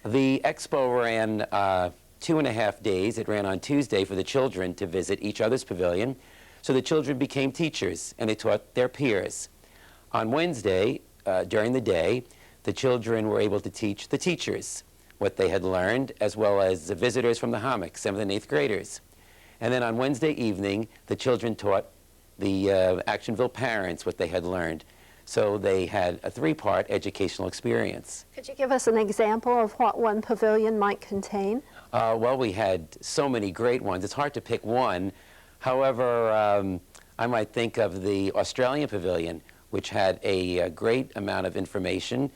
The expo ran 2.5 days. It ran on Tuesday for the children to visit each other's pavilion. So the children became teachers, and they taught their peers. On Wednesday, during the day, The children were able to teach the teachers what they had learned, as well as the visitors from the Hammock, 7th and 8th graders. And then on Wednesday evening, the children taught the Actionville parents what they had learned. So they had a 3-part educational experience. Could you give us an example of what one pavilion might contain? Well, we had so many great ones. It's hard to pick one. However, I might think of the Australian Pavilion, which had a great amount of information.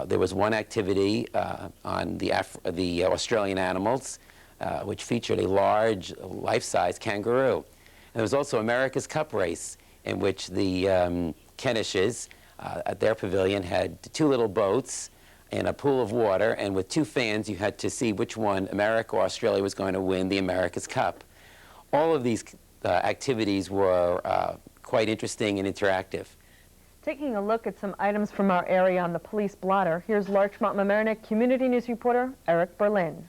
There was one activity on the Australian animals, which featured a large, life-size kangaroo. And there was also America's Cup race, in which the Kenishes at their pavilion had 2 little boats in a pool of water, and with 2 fans you had to see which one, America or Australia, was going to win the America's Cup. All of these activities were quite interesting and interactive. Taking a look at some items from our area on the police blotter, here's Larchmont-Mamaroneck Community News reporter Eric Berlin.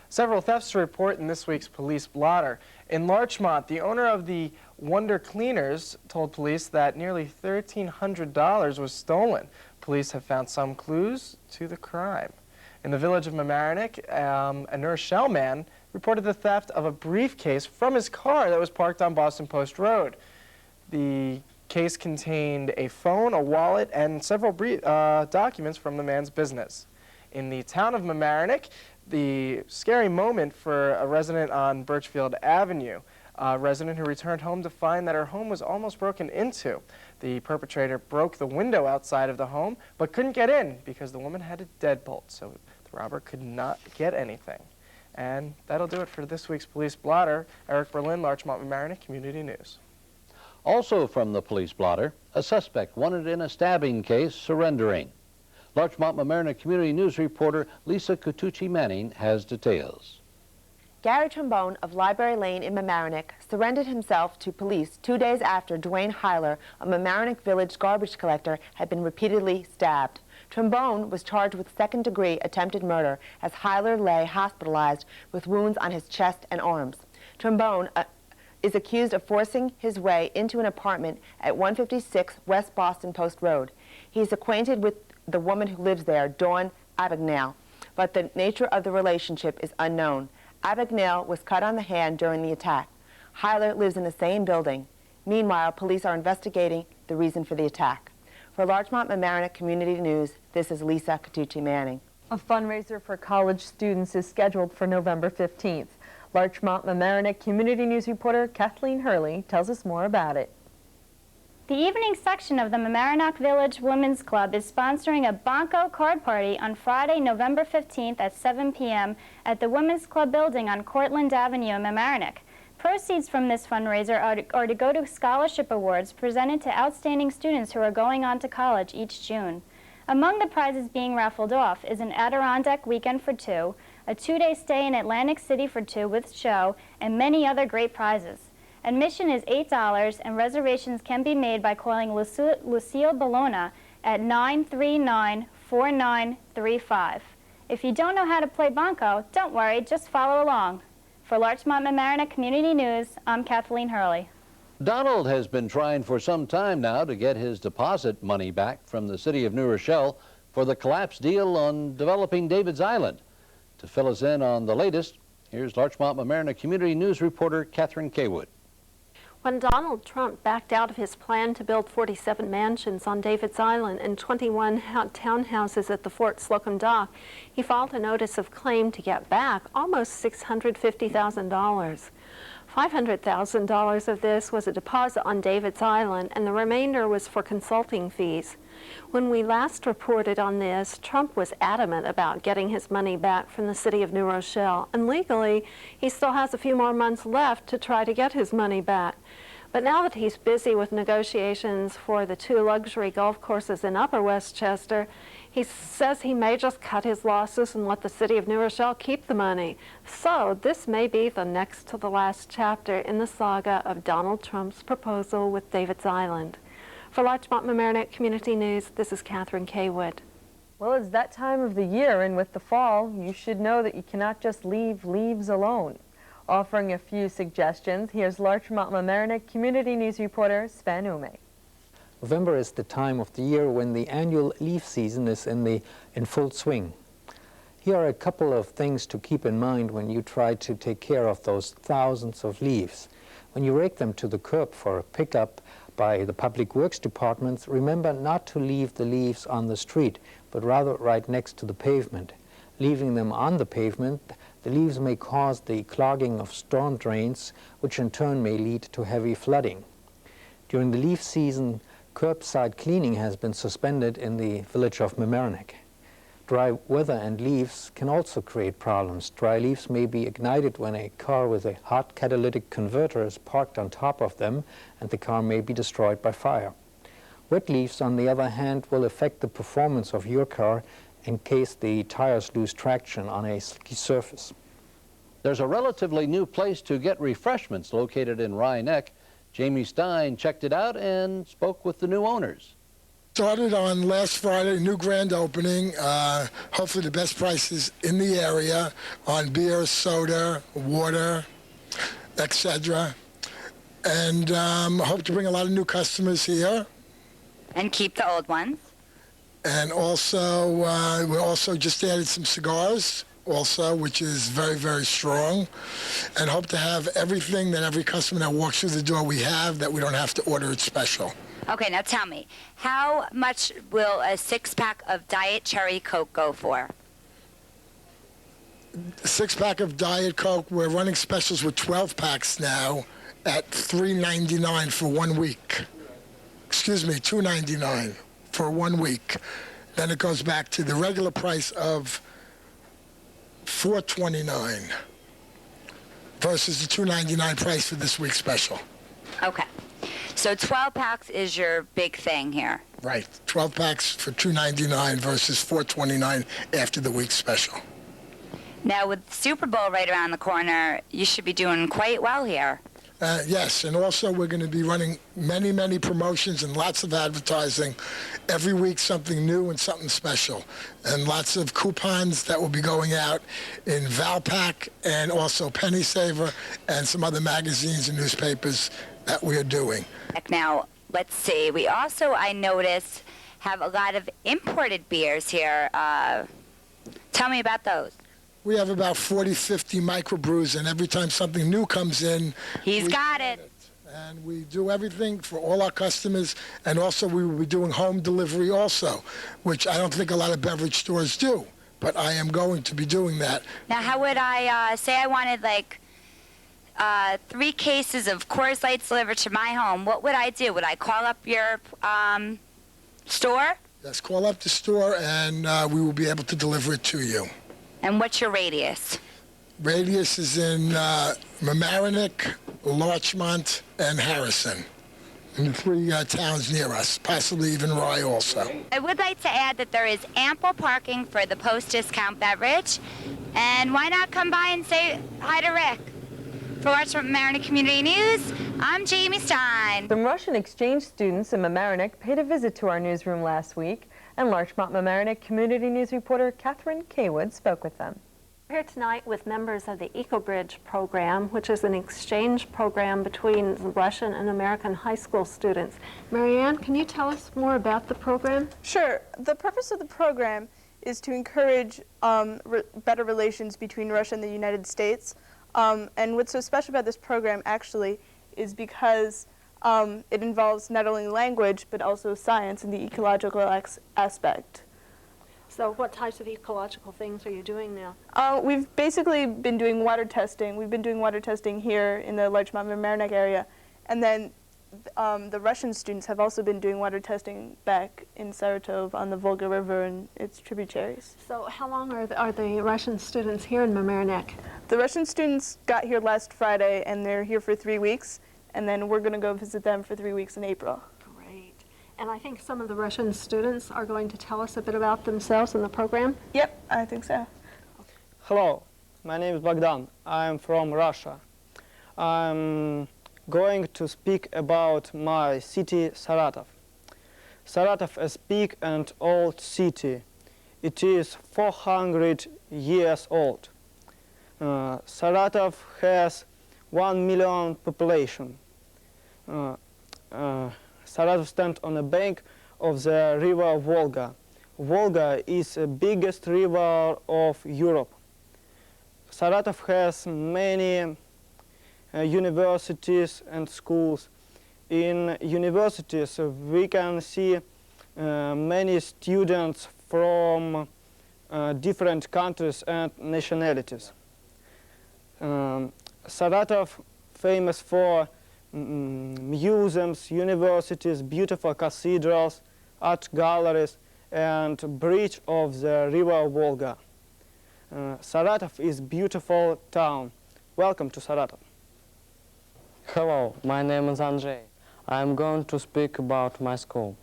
Several thefts to report in this week's police blotter. In Larchmont, the owner of the Wonder Cleaners told police that nearly $1,300 was stolen. Police have found some clues to the crime. In the village of Mamaroneck, a New Rochelle man reported the theft of a briefcase from his car that was parked on Boston Post Road. The case contained a phone, a wallet, and several documents from the man's business. In the town of Mamaroneck, the scary moment for a resident on Birchfield Avenue, a resident who returned home to find that her home was almost broken into. The perpetrator broke the window outside of the home, but couldn't get in because the woman had a deadbolt, so the robber could not get anything. And that'll do it for this week's Police Blotter. Eric Berlin, Larchmont-Mamaroneck Community News. Also from the police blotter, a suspect wanted in a stabbing case surrendering. Larchmont-Mamaroneck Community News reporter Lisa Catucci-Manning has details. Gary Trombone of Library Lane in Mamaroneck surrendered himself to police 2 days after Dwayne Heiler, a Mamaroneck Village garbage collector, had been repeatedly stabbed. Trombone was charged with second-degree attempted murder as Heiler lay hospitalized with wounds on his chest and arms. Trombone is accused of forcing his way into an apartment at 156 West Boston Post Road. He is acquainted with the woman who lives there, Dawn Abagnale, but the nature of the relationship is unknown. Abagnale was cut on the hand during the attack. Heiler lives in the same building. Meanwhile, police are investigating the reason for the attack. For Larchmont-Mamaroneck Community News, this is Lisa Catucci-Manning. A fundraiser for college students is scheduled for November 15th. Larchmont-Mamaroneck Community News reporter Kathleen Hurley tells us more about it. The evening section of the Mamaroneck Village Women's Club is sponsoring a Banco card party on Friday, November 15th at 7 p.m. at the Women's Club building on Cortlandt Avenue in Mamaroneck. Proceeds from this fundraiser are to go to scholarship awards presented to outstanding students who are going on to college each June. Among the prizes being raffled off is an Adirondack weekend for 2, a 2-day stay in Atlantic City for 2 with show, and many other great prizes. Admission is $8, and reservations can be made by calling Lucille Bologna at 939-4935. If you don't know how to play Banco, don't worry, just follow along. For Larchmont-Mamaroneck Community News, I'm Kathleen Hurley. Donald has been trying for some time now to get his deposit money back from the city of New Rochelle for the collapse deal on developing David's Island. To fill us in on the latest, here's Larchmont-Mamaroneck Community News reporter Catherine Kaywood. When Donald Trump backed out of his plan to build 47 mansions on David's Island and 21 townhouses at the Fort Slocum Dock, he filed a notice of claim to get back almost $650,000. $500,000 of this was a deposit on David's Island, and the remainder was for consulting fees. When we last reported on this, Trump was adamant about getting his money back from the city of New Rochelle, and legally, he still has a few more months left to try to get his money back. But now that he's busy with negotiations for the 2 luxury golf courses in Upper Westchester, he says he may just cut his losses and let the city of New Rochelle keep the money. So this may be the next to the last chapter in the saga of Donald Trump's proposal with David's Island. For Larchmont-Mamaroneck Community News, this is Catherine Kaywood. Well, it's that time of the year, and with the fall, you should know that you cannot just leave leaves alone. Offering a few suggestions, here's Larchmont-Mamaroneck Community News reporter Sven Ume. November is the time of the year when the annual leaf season is in full swing. Here are a couple of things to keep in mind when you try to take care of those thousands of leaves. When you rake them to the curb for pickup by the Public Works departments, remember not to leave the leaves on the street, but rather right next to the pavement. Leaving them on the pavement, the leaves may cause the clogging of storm drains, which in turn may lead to heavy flooding. During the leaf season, curbside cleaning has been suspended in the village of Mamaroneck. Dry weather and leaves can also create problems. Dry leaves may be ignited when a car with a hot catalytic converter is parked on top of them, and the car may be destroyed by fire. Wet leaves, on the other hand, will affect the performance of your car in case the tires lose traction on a slicky surface. There's a relatively new place to get refreshments located in Rye Neck. Jamie Stein checked it out and spoke with the new owners. Started on last Friday, new grand opening. Hopefully the best prices in the area on beer, soda, water, etc. And hope to bring a lot of new customers here. And keep the old ones. And also, we also just added some cigars also, which is very, very strong. And hope to have everything that every customer that walks through the door we have, that we don't have to order it special. Okay, now tell me, how much will a 6-pack of Diet Cherry Coke go for? A 6-pack of Diet Coke, we're running specials with 12 packs now at $3.99 for 1 week. Excuse me, $2.99 for 1 week. Then it goes back to the regular price of $4.29 versus the $2.99 price for this week's special. Okay. So 12 packs is your big thing here. Right. 12 packs for $2.99 versus $4.29 after the week's special. Now, with Super Bowl right around the corner, you should be doing quite well here. Yes, and also we're going to be running many, many promotions and lots of advertising. Every week something new and something special. And lots of coupons that will be going out in Valpak and also Penny Saver and some other magazines and newspapers that we are doing. Now, let's see. We also, I noticed, have a lot of imported beers here. Tell me about those. We have about 40, 50 microbrews, and every time something new comes in... He's got it. And we do everything for all our customers, and also we will be doing home delivery also, which I don't think a lot of beverage stores do, but I am going to be doing that. Now, how would I, say I wanted, like, 3 cases of Coors Lights delivered to my home, what would I do? Would I call up your store? Yes, call up the store, and we will be able to deliver it to you. And what's your radius? Radius is in Mamaroneck, Larchmont, and Harrison. In the 3 towns near us, possibly even Rye also. I would like to add that there is ample parking for the post-discount beverage. And why not come by and say hi to Rick? For Larchmont Mamaroneck Community News, I'm Jamie Stein. Some Russian exchange students in Mamaroneck paid a visit to our newsroom last week, and Larchmont Mamaroneck Community News reporter Catherine Kaywood spoke with them. We're here tonight with members of the EcoBridge program, which is an exchange program between Russian and American high school students. Marianne, can you tell us more about the program? Sure. The purpose of the program is to encourage better relations between Russia and the United States. And what's so special about this program, actually, is because it involves not only language, but also science and the ecological aspect. So what types of ecological things are you doing now? We've basically been doing water testing. We've been doing water testing here in the Larchmont Mamaroneck area. And then the Russian students have also been doing water testing back in Saratov on the Volga River and its tributaries. So how long are the Russian students here in Mamaroneck? The Russian students got here last Friday, and they're here for 3 weeks. And then we're going to go visit them for 3 weeks in April. Great. And I think some of the Russian students are going to tell us a bit about themselves in the program? Yep, I think so. Hello, my name is Bogdan. I'm from Russia. I'm going to speak about my city, Saratov. Saratov is a big and old city. It is 400 years old. Saratov has 1 million population. Saratov stands on the bank of the river Volga. Volga is the biggest river of Europe. Saratov has many universities and schools. In universities, we can see many students from different countries and nationalities. Saratov famous for museums, universities, beautiful cathedrals, art galleries, and bridge of the river Volga. Saratov is beautiful town. Welcome to Saratov. Hello, my name is Andrei. I am going to speak about my school.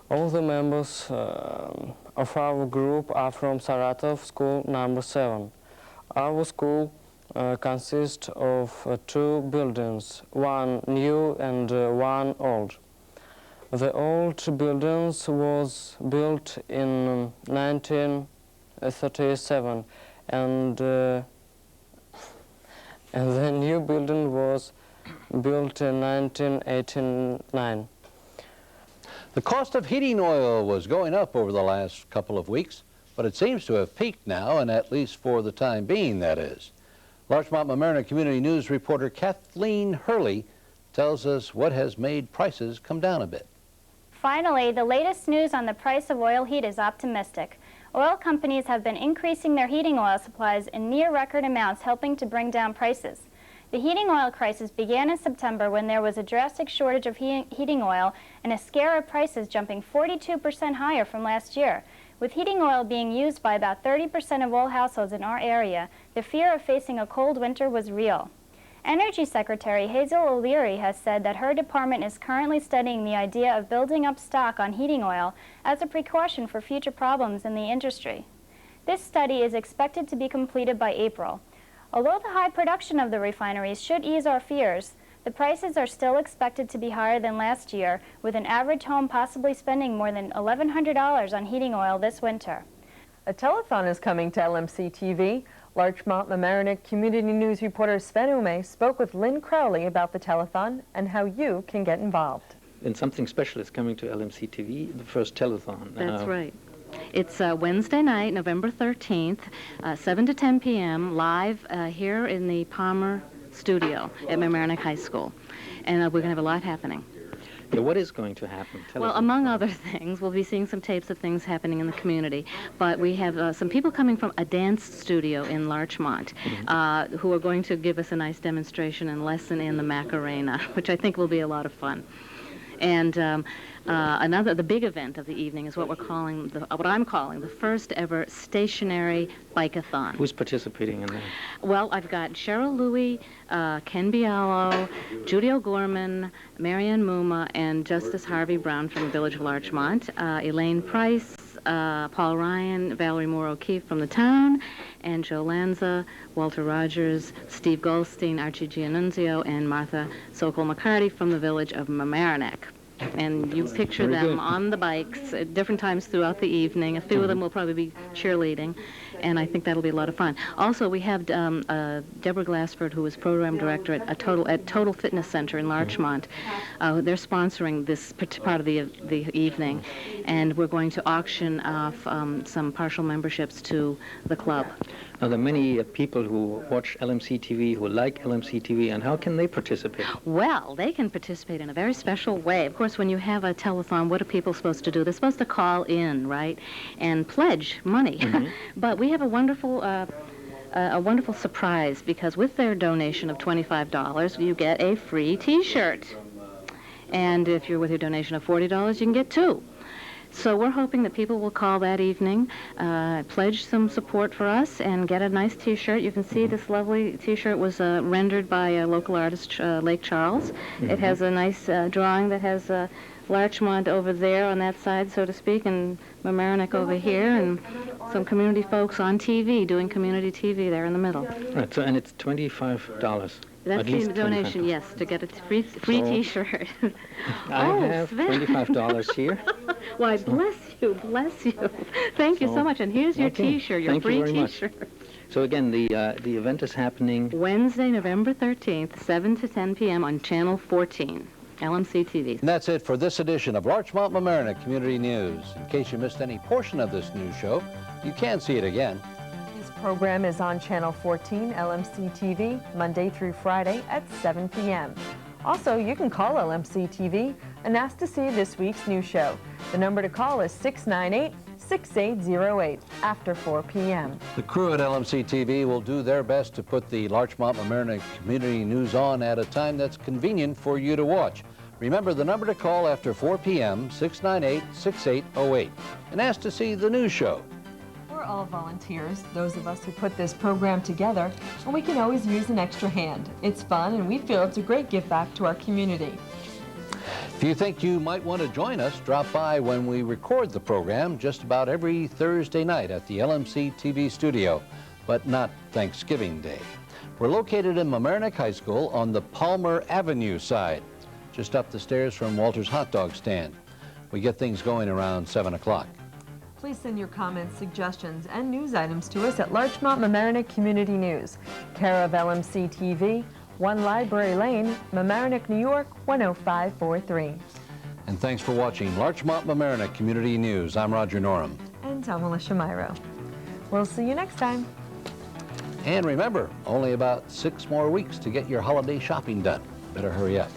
All the members of our group are from Saratov School number 7. Our school consists of 2 buildings, one new and one old. The old buildings was built in 1937 and the new building was built in 1989. The cost of heating oil was going up over the last couple of weeks, but it seems to have peaked now, and at least for the time being, that is. Larchmont-Mamaroneck Community News reporter Kathleen Hurley tells us what has made prices come down a bit. Finally, the latest news on the price of oil heat is optimistic. Oil companies have been increasing their heating oil supplies in near-record amounts, helping to bring down prices. The heating oil crisis began in September when there was a drastic shortage of heating oil and a scare of prices jumping 42% higher from last year. With heating oil being used by about 30% of all households in our area, the fear of facing a cold winter was real. Energy Secretary Hazel O'Leary has said that her department is currently studying the idea of building up stock on heating oil as a precaution for future problems in the industry. This study is expected to be completed by April. Although the high production of the refineries should ease our fears, the prices are still expected to be higher than last year, with an average home possibly spending more than $1,100 on heating oil this winter. A telethon is coming to LMC-TV. Larchmont-Mamaroneck Community News reporter Sven Ume spoke with Lynn Crowley about the telethon and how you can get involved. And something special is coming to LMC-TV, the first telethon. That's right. It's Wednesday night, November 13th, 7 to 10 p.m., live here in the Palmer studio at Mamaroneck High School. And we're going to have a lot happening. Yeah, what is going to happen? Well, among other things, we'll be seeing some tapes of things happening in the community. But we have some people coming from a dance studio in Larchmont who are going to give us a nice demonstration and lesson in the Macarena, which I think will be a lot of fun. And the big event of the evening is what I'm calling the first ever stationary bike-a-thon. Who's participating in that? Well, I've got Cheryl Louie, Ken Bialo, Judy O'Gorman, Marianne Muma, and Justice Harvey Brown from the Village of Larchmont, Elaine Price, Paul Ryan, Valerie Moore O'Keefe from the town, and Joe Lanza, Walter Rogers, Steve Goldstein, Archie Giannunzio, and Martha Sokol-McCarty from the Village of Mamaroneck. And you picture them on the bikes at different times throughout the evening. A few of them will probably be cheerleading, and I think that'll be a lot of fun. Also, we have Deborah Glassford, who is program director at Total Fitness Center in Larchmont. They're sponsoring this part of the evening, and we're going to auction off some partial memberships to the club. Now, there are many people who watch LMC-TV, who like LMC-TV, and how can they participate? Well, they can participate in a very special way. Of course, when you have a telethon, what are people supposed to do? They're supposed to call in, right, and pledge money. But we have a wonderful surprise, because with their donation of $25, you get a free T-shirt. And if you're with your donation of $40, you can get 2. So we're hoping that people will call that evening, pledge some support for us, and get a nice T-shirt. You can see this lovely T-shirt was rendered by a local artist, Lake Charles. It has a nice drawing that has Larchmont over there on that side, so to speak, and Mamaroneck over here, and some community folks on TV, doing community TV there in the middle. Right, so, and it's $25. That's the donation, yes, to get a free T-shirt. I have $25 here. Why, bless you, bless you. Thank you so much. And here's your T-shirt, your free T-shirt. So again, the event is happening Wednesday, November 13th, 7 to 10 p.m. on Channel 14. LMC-TV. And that's it for this edition of Larchmont Mamaroneck Community News. In case you missed any portion of this news show, you can see it again. This program is on Channel 14, LMC-TV, Monday through Friday at 7 p.m. Also, you can call LMC-TV and ask to see this week's news show. The number to call is 698-6808 after 4 p.m. The crew at LMC-TV will do their best to put the Larchmont Mamaroneck Community News on at a time that's convenient for you to watch. Remember the number to call after 4 p.m., 698-6808, and ask to see the news show. We're all volunteers, those of us who put this program together, and we can always use an extra hand. It's fun, and we feel it's a great give back to our community. If you think you might want to join us, drop by when we record the program just about every Thursday night at the LMC-TV studio, but not Thanksgiving Day. We're located in Mamaroneck High School on the Palmer Avenue side, just up the stairs from Walter's Hot Dog Stand. We get things going around 7 o'clock. Please send your comments, suggestions, and news items to us at Larchmont Mamaroneck Community News, care of LMC-TV, 1 Library Lane, Mamaroneck, New York, 10543. And thanks for watching Larchmont Mamaroneck Community News. I'm Roger Norham. And I'm Alyssha Miro. We'll see you next time. And remember, only about 6 more weeks to get your holiday shopping done. Better hurry up.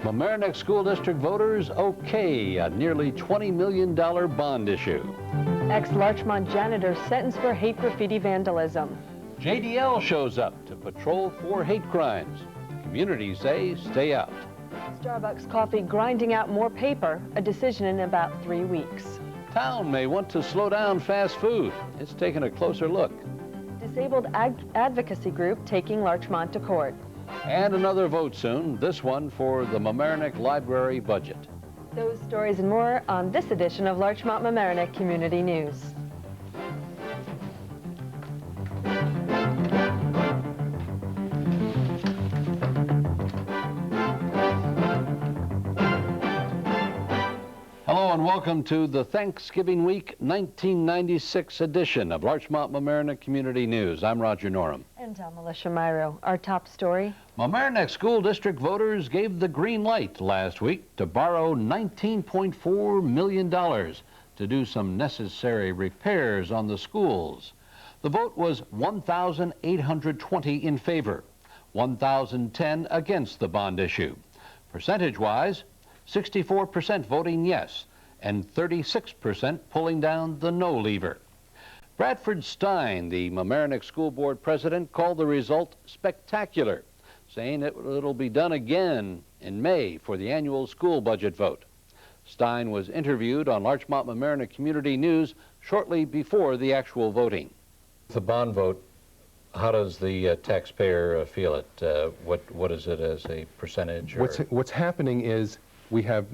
Mamaroneck School District voters okay a nearly $20 million bond issue. Ex-Larchmont janitor sentenced for hate graffiti vandalism. JDL shows up to patrol for hate crimes. Communities say stay out. Starbucks coffee grinding out more paper, a decision in about 3 weeks. Town may want to slow down fast food. It's taking a closer look. Disabled advocacy group taking Larchmont to court. And another vote soon, this one for the Mamaroneck Library budget. Those stories and more on this edition of Larchmont Mamaroneck Community News. Hello and welcome to the Thanksgiving Week 1996 edition of Larchmont Mamaroneck Community News. I'm Roger Norham. And I'm Alyssha Miro. Our top story. Mamaroneck School District voters gave the green light last week to borrow $19.4 million to do some necessary repairs on the schools. The vote was 1,820 in favor, 1,010 against the bond issue. Percentage-wise, 64% voting yes, and 36% pulling down the no lever. Bradford Stein, the Mamaroneck School Board president, called the result spectacular, saying it'll be done again in May for the annual school budget vote. Stein was interviewed on Larchmont Mamaroneck Community News shortly before the actual voting. The bond vote, How does the taxpayer feel it? What is it as a percentage? Or? What's happening is we have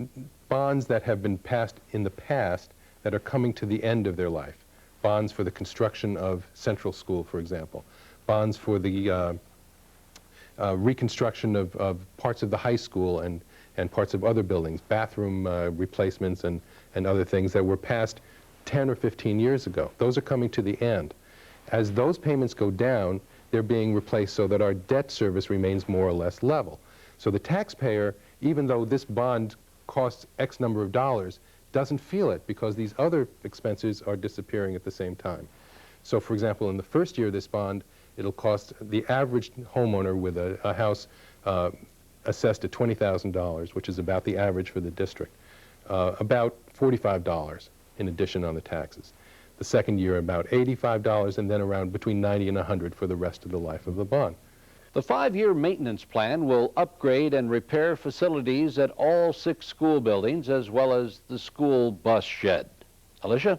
bonds that have been passed in the past that are coming to the end of their life. Bonds for the construction of Central School, for example. Bonds for the reconstruction of parts of the high school and parts of other buildings, bathroom replacements and other things that were passed 10 or 15 years ago. Those are coming to the end. As those payments go down, they're being replaced so that our debt service remains more or less level. So the taxpayer, even though this bond costs X number of dollars, doesn't feel it because these other expenses are disappearing at the same time. So for example, in the first year of this bond, it'll cost the average homeowner with a house assessed at $20,000, which is about the average for the district, about $45 in addition on the taxes. The second year about $85, and then around between $90 and $100 for the rest of the life of the bond. The 5-year maintenance plan will upgrade and repair facilities at all 6 school buildings as well as the school bus shed. Alyssha?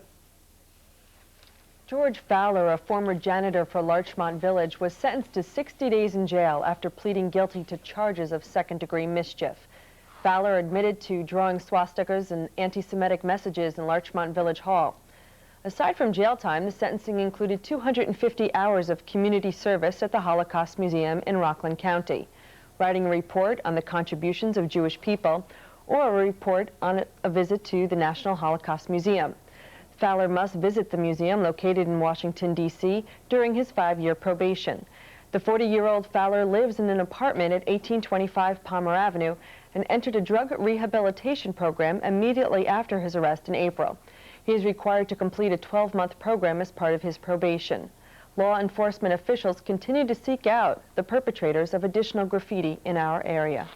George Fowler, a former janitor for Larchmont Village, was sentenced to 60 days in jail after pleading guilty to charges of second-degree mischief. Fowler admitted to drawing swastikas and anti-Semitic messages in Larchmont Village Hall. Aside from jail time, the sentencing included 250 hours of community service at the Holocaust Museum in Rockland County, writing a report on the contributions of Jewish people, or a report on a visit to the National Holocaust Museum. Fowler must visit the museum located in Washington, D.C. during his 5-year probation. The 40-year-old Fowler lives in an apartment at 1825 Palmer Avenue and entered a drug rehabilitation program immediately after his arrest in April. He is required to complete a 12-month program as part of his probation. Law enforcement officials continue to seek out the perpetrators of additional graffiti in our area.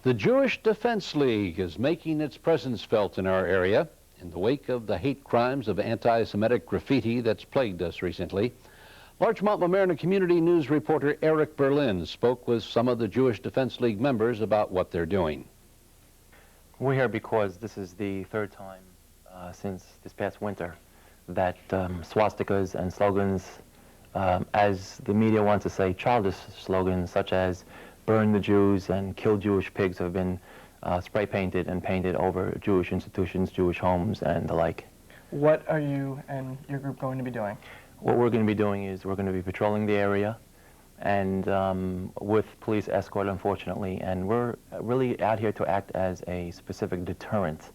The Jewish Defense League is making its presence felt in our area in the wake of the hate crimes of anti-Semitic graffiti that's plagued us recently. Larchmont Mamaroneck Community News reporter Eric Berlin spoke with some of the Jewish Defense League members about what they're doing. We're here because this is the 3rd time since this past winter that swastikas and slogans, as the media wants to say, childish slogans such as burn the Jews and kill Jewish pigs have been spray painted and painted over Jewish institutions, Jewish homes, and the like. What are you and your group going to be doing? What we're going to be doing is we're going to be patrolling the area and with police escort, unfortunately, and we're really out here to act as a specific deterrent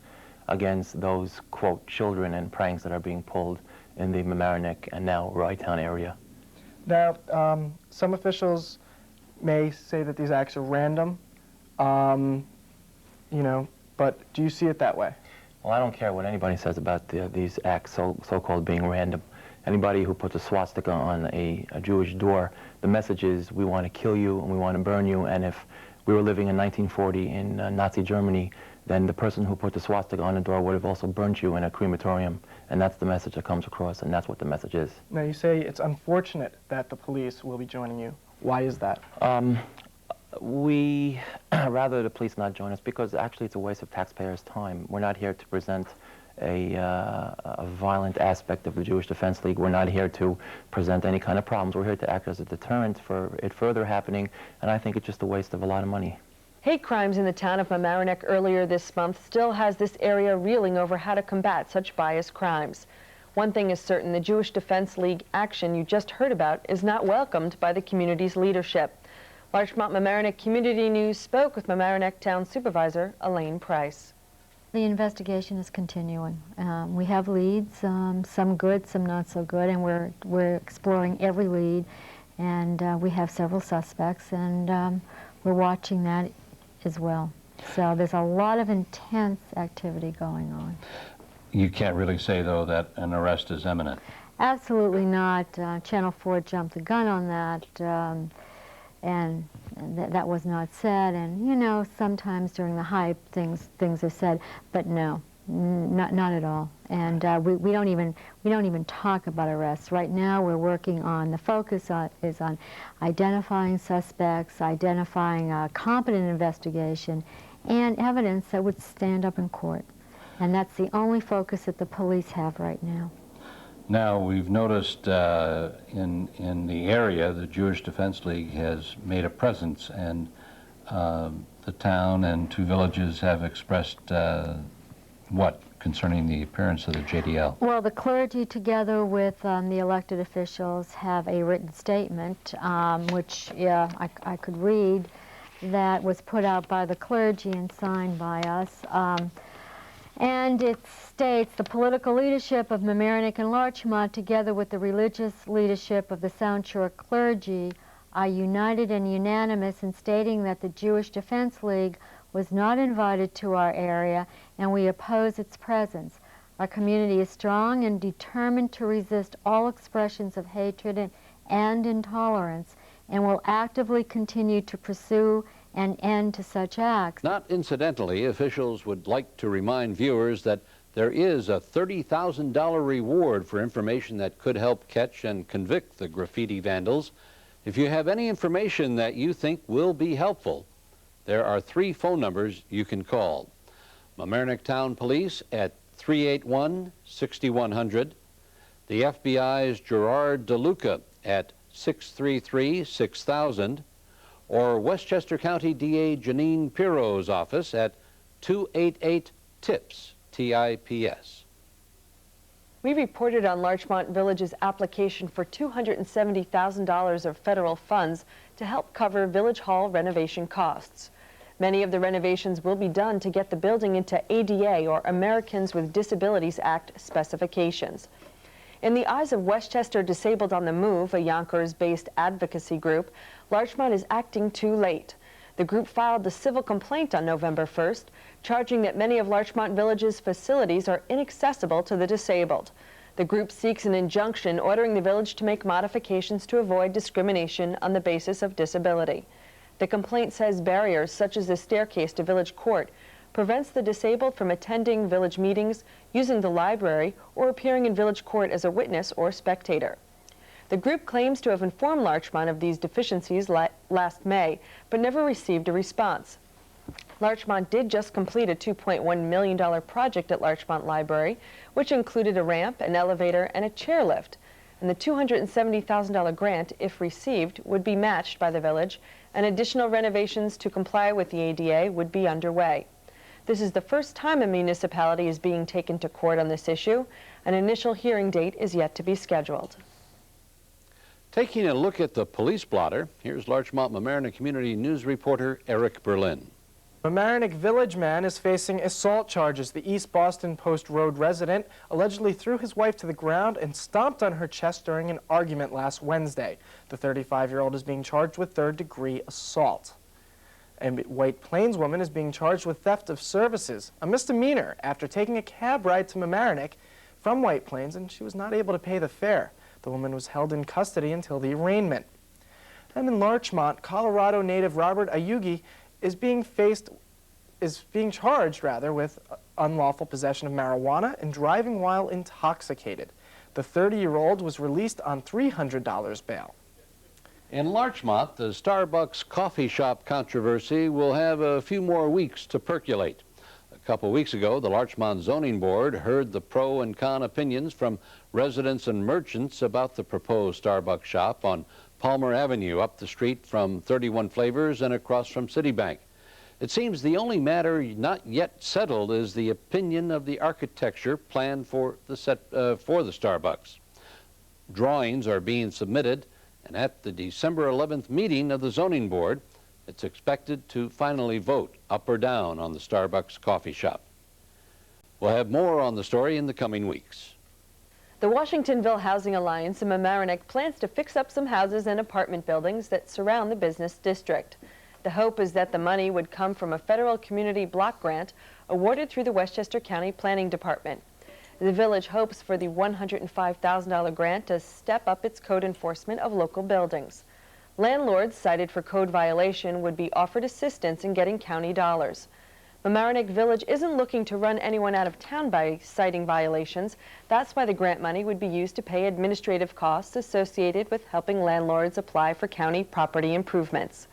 against those, quote, children and pranks that are being pulled in the Mamaroneck and now Rye-Town area. Now, some officials may say that these acts are random, you know, but do you see it that way? Well, I don't care what anybody says about these acts so-called being random. Anybody who puts a swastika on a Jewish door, the message is we want to kill you and we want to burn you, and if we were living in 1940 in Nazi Germany, then the person who put the swastika on the door would have also burnt you in a crematorium, and that's the message that comes across, and that's what the message is. Now, you say it's unfortunate that the police will be joining you. Why is that? We rather the police not join us because actually it's a waste of taxpayers' time. We're not here to present a violent aspect of the Jewish Defense League. We're not here to present any kind of problems. We're here to act as a deterrent for it further happening, and I think it's just a waste of a lot of money. Hate crimes in the town of Mamaroneck earlier this month still has this area reeling over how to combat such biased crimes. One thing is certain, the Jewish Defense League action you just heard about is not welcomed by the community's leadership. Larchmont Mamaroneck Community News spoke with Mamaroneck Town Supervisor Elaine Price. The investigation is continuing. We have leads, some good, some not so good, and we're exploring every lead, and we have several suspects, and we're watching that as well. So there's a lot of intense activity going on. You can't really say, though, that an arrest is imminent. Absolutely not. Channel 4 jumped the gun on that, and that was not said. And you know, sometimes during the hype, things are said, but no, not at all. And we don't even talk about arrests right now. We're working on the focus is on identifying suspects, identifying a competent investigation, and evidence that would stand up in court. And that's the only focus that the police have right now. Now, we've noticed in the area, the Jewish Defense League has made a presence, and the town and two villages have expressed what concerning the appearance of the JDL? Well, the clergy, together with the elected officials, have a written statement, which I could read, that was put out by the clergy and signed by us. And it states, the political leadership of Mamaroneck and Larchmont, together with the religious leadership of the Sound Shore clergy, are united and unanimous in stating that the Jewish Defense League was not invited to our area, and we oppose its presence. Our community is strong and determined to resist all expressions of hatred and intolerance, and will actively continue to pursue an end to such acts. Not incidentally, officials would like to remind viewers that there is a $30,000 reward for information that could help catch and convict the graffiti vandals. If you have any information that you think will be helpful, there are 3 phone numbers you can call. Mamaroneck Town Police at 381-6100, the FBI's Gerard DeLuca at 633-6000, or Westchester County DA Janine Pirro's office at 288-TIPS, T-I-P-S. We reported on Larchmont Village's application for $270,000 of federal funds to help cover Village Hall renovation costs. Many of the renovations will be done to get the building into ADA, or Americans with Disabilities Act, specifications. In the eyes of Westchester Disabled on the Move, a Yonkers-based advocacy group, Larchmont is acting too late. The group filed the civil complaint on November 1st, charging that many of Larchmont Village's facilities are inaccessible to the disabled. The group seeks an injunction ordering the village to make modifications to avoid discrimination on the basis of disability. The complaint says barriers such as the staircase to village court prevents the disabled from attending village meetings, using the library, or appearing in village court as a witness or spectator. The group claims to have informed Larchmont of these deficiencies last May, but never received a response. Larchmont did just complete a $2.1 million project at Larchmont Library, which included a ramp, an elevator, and a chairlift. And the $270,000 grant, if received, would be matched by the village, and additional renovations to comply with the ADA would be underway. This is the first time a municipality is being taken to court on this issue. An initial hearing date is yet to be scheduled. Taking a look at the police blotter, here's Larchmont Mamaroneck Community News reporter Eric Berlin. Mamaroneck Village man is facing assault charges. The East Boston Post Road resident allegedly threw his wife to the ground and stomped on her chest during an argument last Wednesday. The 35-year-old is being charged with third-degree assault. A White Plains woman is being charged with theft of services, a misdemeanor, after taking a cab ride to Mamaroneck from White Plains, and she was not able to pay the fare. The woman was held in custody until the arraignment. And in Larchmont, Colorado native Robert Ayugi is being charged with unlawful possession of marijuana and driving while intoxicated. The 30-year-old was released on $300 bail. In Larchmont, the Starbucks coffee shop controversy will have a few more weeks to percolate. A couple weeks ago, the Larchmont Zoning Board heard the pro and con opinions from residents and merchants about the proposed Starbucks shop on Palmer Avenue, up the street from 31 Flavors and across from Citibank. It seems the only matter not yet settled is the opinion of the architecture planned for the Starbucks. Drawings are being submitted, and at the December 11th meeting of the Zoning Board, it's expected to finally vote up or down on the Starbucks coffee shop. We'll have more on the story in the coming weeks. The Washingtonville Housing Alliance in Mamaroneck plans to fix up some houses and apartment buildings that surround the business district. The hope is that the money would come from a federal community block grant awarded through the Westchester County Planning Department. The village hopes for the $105,000 grant to step up its code enforcement of local buildings. Landlords cited for code violation would be offered assistance in getting county dollars. Mamaroneck Village isn't looking to run anyone out of town by citing violations. That's why the grant money would be used to pay administrative costs associated with helping landlords apply for county property improvements.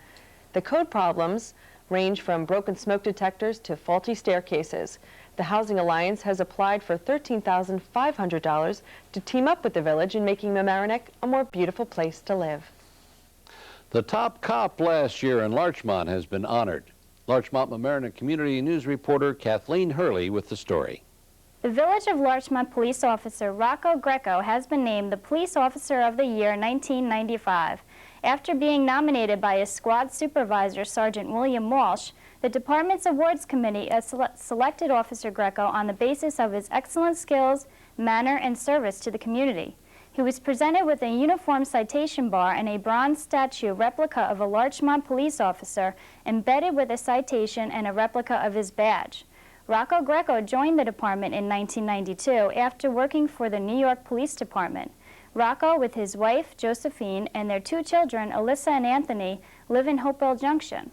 The code problems range from broken smoke detectors to faulty staircases. The Housing Alliance has applied for $13,500 to team up with the village in making Mamaroneck a more beautiful place to live. The top cop last year in Larchmont has been honored. Larchmont Mamaroneck Community News reporter Kathleen Hurley with the story. The Village of Larchmont police officer Rocco Greco has been named the Police Officer of the Year 1995. After being nominated by his squad supervisor, Sergeant William Walsh, the department's awards committee selected Officer Greco on the basis of his excellent skills, manner, and service to the community. He was presented with a uniform citation bar and a bronze statue replica of a Larchmont police officer embedded with a citation and a replica of his badge. Rocco Greco joined the department in 1992 after working for the New York Police Department. Rocco, with his wife, Josephine, and their 2 children, Alyssa and Anthony, live in Hopewell Junction.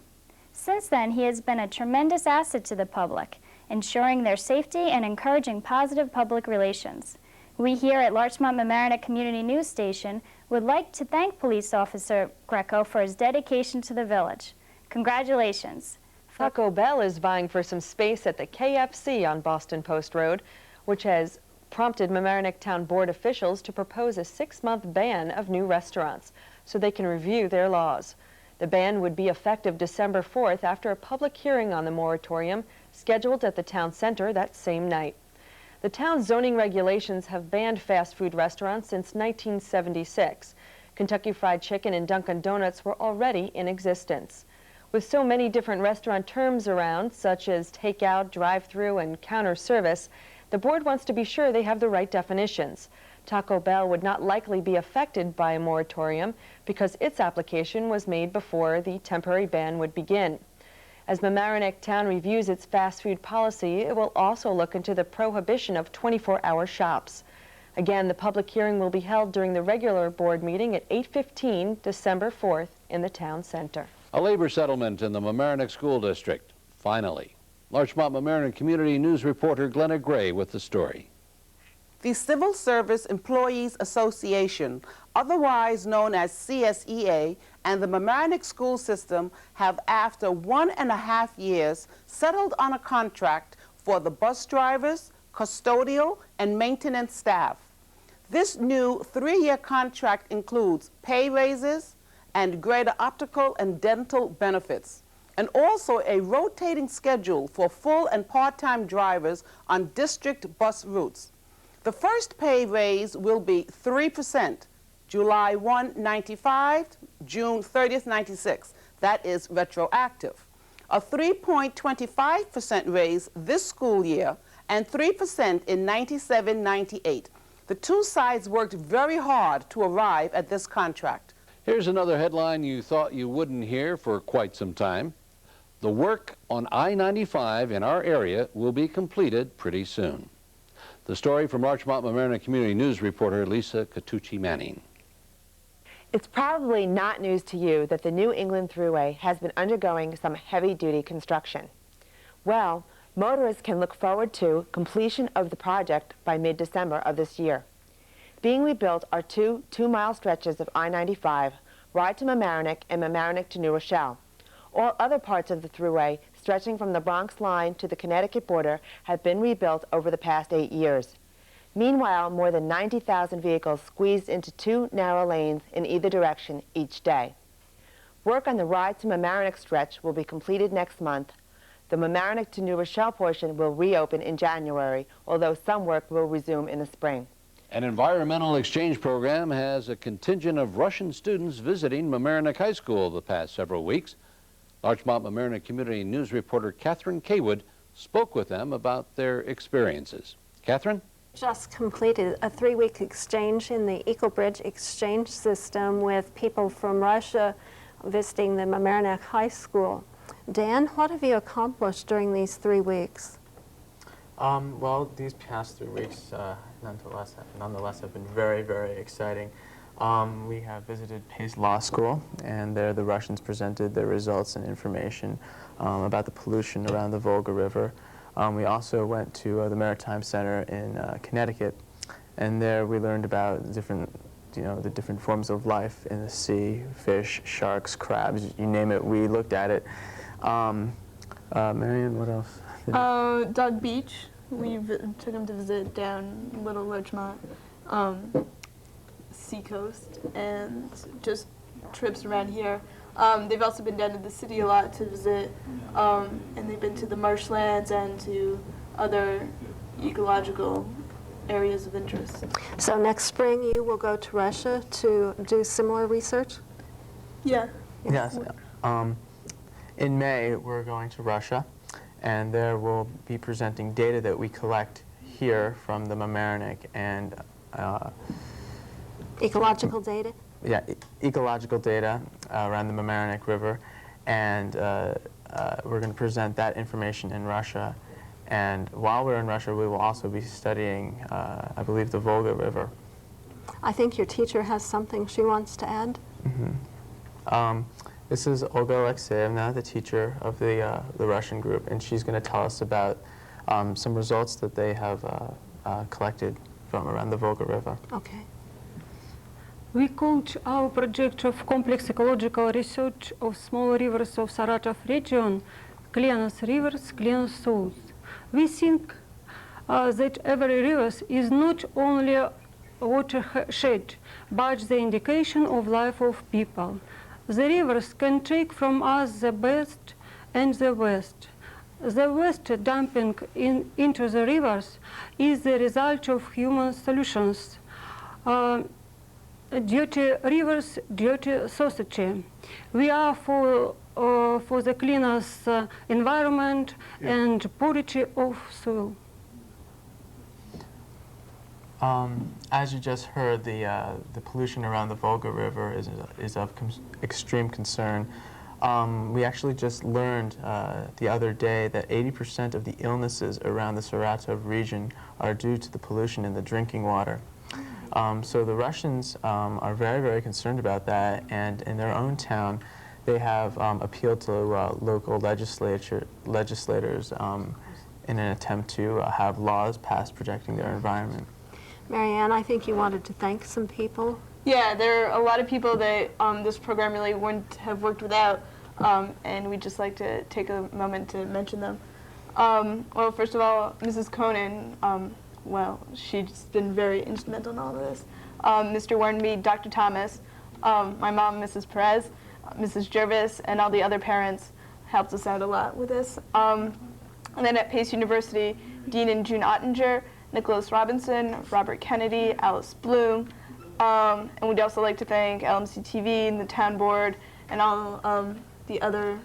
Since then, he has been a tremendous asset to the public, ensuring their safety and encouraging positive public relations. We here at Larchmont Mamaroneck Community News Station would like to thank Police Officer Greco for his dedication to the village. Congratulations. Taco Bell is vying for some space at the KFC on Boston Post Road, which has prompted Mamaroneck Town Board officials to propose a 6-month ban of new restaurants so they can review their laws. The ban would be effective December 4th after a public hearing on the moratorium scheduled at the town center that same night. The town's zoning regulations have banned fast food restaurants since 1976. Kentucky Fried Chicken and Dunkin' Donuts were already in existence. With so many different restaurant terms around, such as takeout, drive-through, and counter service, the board wants to be sure they have the right definitions. Taco Bell would not likely be affected by a moratorium because its application was made before the temporary ban would begin. As Mamaroneck Town reviews its fast food policy, it will also look into the prohibition of 24-hour shops. Again, the public hearing will be held during the regular board meeting at 8:15 December 4th in the town center. A labor settlement in the Mamaroneck School District. Finally. Larchmont Mamaroneck Community News reporter Glenna Gray with the story. The Civil Service Employees Association, otherwise known as CSEA, and the Mamaroneck school system have, after 1.5 years, settled on a contract for the bus drivers, custodial, and maintenance staff. This new 3-year contract includes pay raises and greater optical and dental benefits, and also a rotating schedule for full and part-time drivers on district bus routes. The first pay raise will be 3%, July 1, 95, June 30th, 96. That is retroactive. A 3.25% raise this school year and 3% in 97, 98. The two sides worked very hard to arrive at this contract. Here's another headline you thought you wouldn't hear for quite some time. The work on I-95 in our area will be completed pretty soon. The story from Larchmont Mamaroneck Community News reporter Lisa Catucci-Manning. It's probably not news to you that the New England Thruway has been undergoing some heavy-duty construction. Well, motorists can look forward to completion of the project by mid-December of this year. Being rebuilt are two 2-mile stretches of I-95, Ride to Mamaroneck and Mamaroneck to New Rochelle. All other parts of the Thruway, stretching from the Bronx line to the Connecticut border, have been rebuilt over the past 8 years. Meanwhile, more than 90,000 vehicles squeezed into 2 narrow lanes in either direction each day. Work on the Ride to Mamaroneck stretch will be completed next month. The Mamaroneck to New Rochelle portion will reopen in January, although some work will resume in the spring. An environmental exchange program has a contingent of Russian students visiting Mamaroneck High School the past several weeks. Larchmont Mamaroneck Community News reporter Catherine Kaywood spoke with them about their experiences. Catherine? Just completed a 3-week exchange in the EcoBridge exchange system with people from Russia visiting the Mamaroneck High School. Dan, what have you accomplished during these 3 weeks? Well, these past 3 weeks, nonetheless, have been very, very exciting. We have visited Pace Law School, and there the Russians presented their results and information about the pollution around the Volga River. We also went to the Maritime Center in Connecticut, and there we learned about the different forms of life in the sea: fish, sharks, crabs, you name it. We looked at it. Marion, what else? Dug Beach. we took them to visit down Little Larchmont, Seacoast, and just trips around here. They've also been down to the city a lot to visit, and they've been to the marshlands and to other ecological areas of interest. So next spring you will go to Russia to do similar research? Yeah. Yes. In May, we're going to Russia, and there we'll be presenting data that we collect here from the Mamaroneck and ecological data? Yeah, ecological data around the Mamaroneck River, and we're going to present that information in Russia. And while we're in Russia, we will also be studying, I believe, the Volga River. I think your teacher has something she wants to add. This is Olga Alexeyevna, the teacher of the Russian group, and she's going to tell us about some results that they have collected from around the Volga River. Okay. We called our project of complex ecological research of small rivers of Saratov region Cleanest Rivers, Cleanest Souls. We think that every river is not only a watershed, but the indication of life of people. The rivers can take from us the best and the worst. The waste dumping into the rivers is the result of human solutions. Dirty rivers, dirty society. We are for the cleanest environment and purity of soil. As you just heard, the pollution around the Volga River is of extreme concern. We actually just learned the other day that 80% of the illnesses around the Saratov region are due to the pollution in the drinking water. So the Russians are very, very concerned about that, and in their own town, they have appealed to local legislators in an attempt to have laws passed protecting their environment. Marianne, I think you wanted to thank some people. Yeah, there are a lot of people that this program really wouldn't have worked without, and we'd just like to take a moment to mention them. Well, first of all, Mrs. Conan, well, she's been very instrumental in all of this. Mr. Warnby, Dr. Thomas, my mom, Mrs. Perez, Mrs. Jervis, and all the other parents helped us out a lot with this. And then at Pace University, Dean and June Ottinger, Nicholas Robinson, Robert Kennedy, Alice Bloom, and we'd also like to thank LMC-TV and the town board and all the other